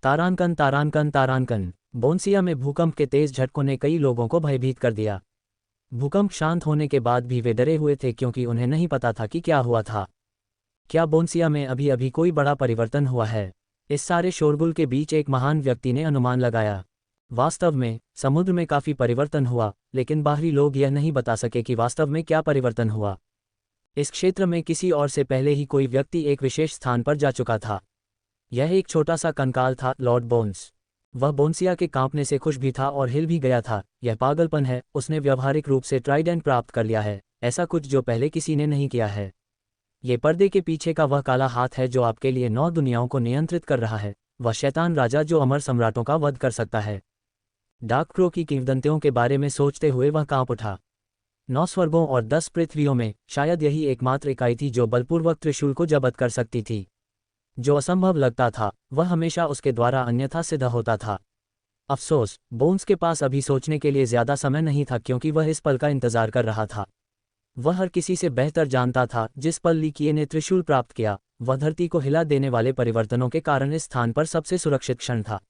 तारानकन तारानकन तारानकन। बोन्सिया में भूकंप के तेज झटकों ने कई लोगों को भयभीत कर दिया। भूकंप शांत होने के बाद भी वे डरे हुए थे क्योंकि उन्हें नहीं पता था कि क्या हुआ था। क्या बोन्सिया में अभी अभी कोई बड़ा परिवर्तन हुआ है? इस सारे शोरगुल के बीच एक महान व्यक्ति ने अनुमान लगाया। वास्तव में समुद्र में काफ़ी परिवर्तन हुआ, लेकिन बाहरी लोग यह नहीं बता सके कि वास्तव में क्या परिवर्तन हुआ। इस क्षेत्र में किसी और से पहले ही कोई व्यक्ति एक विशेष स्थान पर जा चुका था। यह एक छोटा सा कंकाल था, लॉर्ड बोन्स। वह बोन्सिया के कांपने से खुश भी था और हिल भी गया था। यह पागलपन है, उसने व्यावहारिक रूप से ट्राइडेंट प्राप्त कर लिया है, ऐसा कुछ जो पहले किसी ने नहीं किया है। ये पर्दे के पीछे का वह काला हाथ है जो आपके लिए 9 दुनियाओं को नियंत्रित कर रहा है, वह शैतान राजा जो अमर सम्राटों का वध कर सकता है। डार्क क्रो की किंवदंतियों के बारे में सोचते हुए वह कांप उठा। 9 स्वर्गों और 10 पृथ्वियों में शायद यही एकमात्र इकाई थी जो बलपूर्वक त्रिशूल को जब्त कर सकती थी। जो असंभव लगता था वह हमेशा उसके द्वारा अन्यथा सिद्ध होता था। अफसोस, बोन्स के पास अभी सोचने के लिए ज़्यादा समय नहीं था क्योंकि वह इस पल का इंतजार कर रहा था। वह हर किसी से बेहतर जानता था जिस पल लीकिये ने त्रिशूल प्राप्त किया, वह धरती को हिला देने वाले परिवर्तनों के कारण इस स्थान पर सबसे सुरक्षित क्षण था।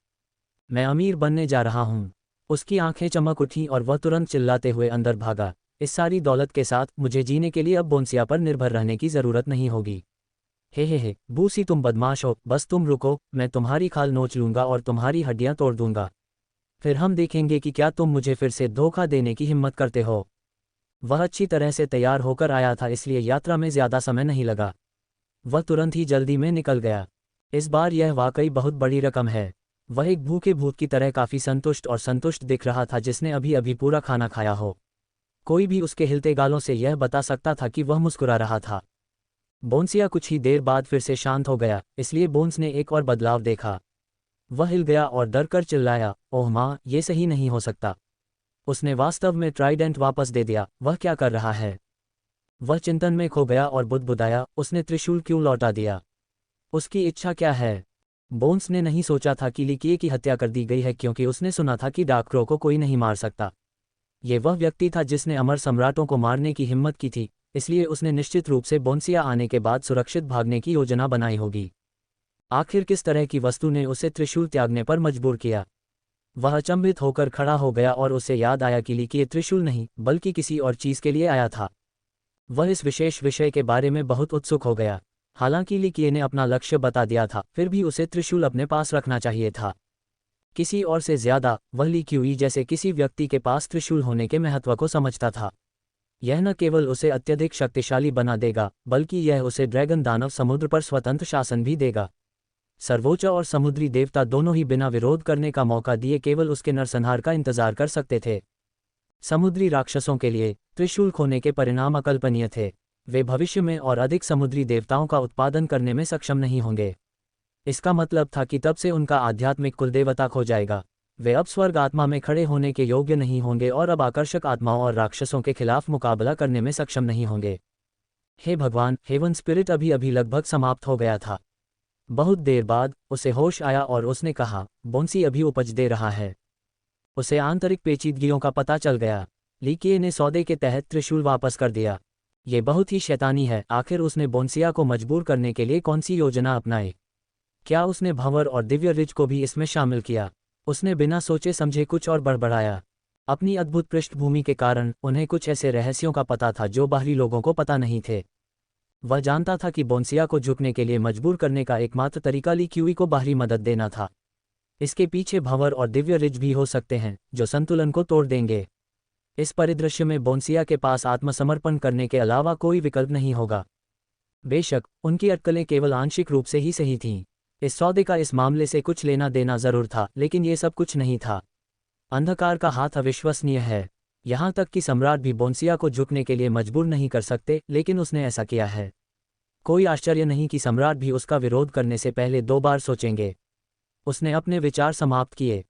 मैं अमीर बनने जा रहा हूँ। उसकी आंखें चमक उठीं और वह तुरंत चिल्लाते हुए अंदर भागा। इस सारी दौलत के साथ मुझे जीने के लिए अब बोन्सिया पर निर्भर रहने की ज़रूरत नहीं होगी। हे, बूसी तुम बदमाश हो, बस तुम रुको, मैं तुम्हारी खाल नोच लूँगा और तुम्हारी हड्डियाँ तोड़ दूँगा। फिर हम देखेंगे कि क्या तुम मुझे फिर से धोखा देने की हिम्मत करते हो। वह अच्छी तरह से तैयार होकर आया था, इसलिए यात्रा में ज़्यादा समय नहीं लगा। वह तुरंत ही जल्दी में निकल गया। इस बार यह वाकई बहुत बड़ी रकम है। वह एक भूखे भूत की तरह काफ़ी संतुष्ट दिख रहा था जिसने अभी अभी पूरा खाना खाया हो। कोई भी उसके हिलते गालों से यह बता सकता था कि वह मुस्कुरा रहा था। बोन्सिया कुछ ही देर बाद फिर से शांत हो गया, इसलिए बोन्स ने एक और बदलाव देखा। वह हिल गया और डर कर चिल्लाया, ओह माँ, ये सही नहीं हो सकता। उसने वास्तव में ट्राइडेंट वापस दे दिया। वह क्या कर रहा है? वह चिंतन में खो गया और बुदबुदाया, उसने त्रिशूल क्यों लौटा दिया? उसकी इच्छा क्या है? बोन्स ने नहीं सोचा था कि लीकिये की हत्या कर दी गई है क्योंकि उसने सुना था कि डार्क क्रो को कोई नहीं मार सकता। ये वह व्यक्ति था जिसने अमर सम्राटों को मारने की हिम्मत की थी, इसलिए उसने निश्चित रूप से बोन्सिया आने के बाद सुरक्षित भागने की योजना बनाई होगी। आखिर किस तरह की वस्तु ने उसे त्रिशूल त्यागने पर मजबूर किया? वह अचंभित होकर खड़ा हो गया और उसे याद आया कि लीकिये त्रिशूल नहीं बल्कि किसी और चीज़ के लिए आया था। वह इस विशेष विषय के बारे में बहुत उत्सुक हो गया। हालांकि लीकिये ने अपना लक्ष्य बता दिया था, फिर भी उसे त्रिशूल अपने पास रखना चाहिए था। किसी और से ज़्यादा वह लीक्यूई जैसे किसी व्यक्ति के पास त्रिशूल होने के महत्व को समझता था। यह न केवल उसे अत्यधिक शक्तिशाली बना देगा, बल्कि यह उसे ड्रैगन दानव समुद्र पर स्वतंत्र शासन भी देगा। सर्वोच्च और समुद्री देवता दोनों ही बिना विरोध करने का मौका दिए केवल उसके नरसंहार का इंतजार कर सकते थे। समुद्री राक्षसों के लिए त्रिशूल खोने के परिणाम अकल्पनीय थे। वे भविष्य में और अधिक समुद्री देवताओं का उत्पादन करने में सक्षम नहीं होंगे। इसका मतलब था कि तब से उनका आध्यात्मिक कुलदेवता खो जाएगा। वे अब स्वर्ग आत्मा में खड़े होने के योग्य नहीं होंगे और अब आकर्षक आत्माओं और राक्षसों के खिलाफ मुकाबला करने में सक्षम नहीं होंगे। हे भगवान, हेवन स्पिरिट अभी अभी लगभग समाप्त हो गया था। बहुत देर बाद उसे होश आया और उसने कहा, बोन्सी अभी उपज दे रहा है। उसे आंतरिक पेचीदगियों का पता चल गया। लीकिये ने सौदे के तहत त्रिशूल वापस कर दिया। ये बहुत ही शैतानी है। आखिर उसने बोन्सिया को मजबूर करने के लिए कौन सी योजना अपनाई? क्या उसने भंवर और दिव्य रिज को भी इसमें शामिल किया? उसने बिना सोचे समझे कुछ और बड़बड़ाया। अपनी अद्भुत पृष्ठभूमि के कारण उन्हें कुछ ऐसे रहस्यों का पता था जो बाहरी लोगों को पता नहीं थे। वह जानता था कि बोन्सिया को झुकने के लिए मजबूर करने का एकमात्र तरीका लीक्यूई को बाहरी मदद देना था। इसके पीछे भंवर और दिव्य रिज भी हो सकते हैं जो संतुलन को तोड़ देंगे। इस परिदृश्य में बोन्सिया के पास आत्मसमर्पण करने के अलावा कोई विकल्प नहीं होगा। बेशक उनकी अटकलें केवल आंशिक रूप से ही सही थीं। इस सौदे का इस मामले से कुछ लेना देना जरूर था, लेकिन ये सब कुछ नहीं था। अंधकार का हाथ अविश्वसनीय है। यहाँ तक कि सम्राट भी बोन्सिया को झुकने के लिए मजबूर नहीं कर सकते, लेकिन उसने ऐसा किया है। कोई आश्चर्य नहीं कि सम्राट भी उसका विरोध करने से पहले 2 बार सोचेंगे। उसने अपने विचार समाप्त किए।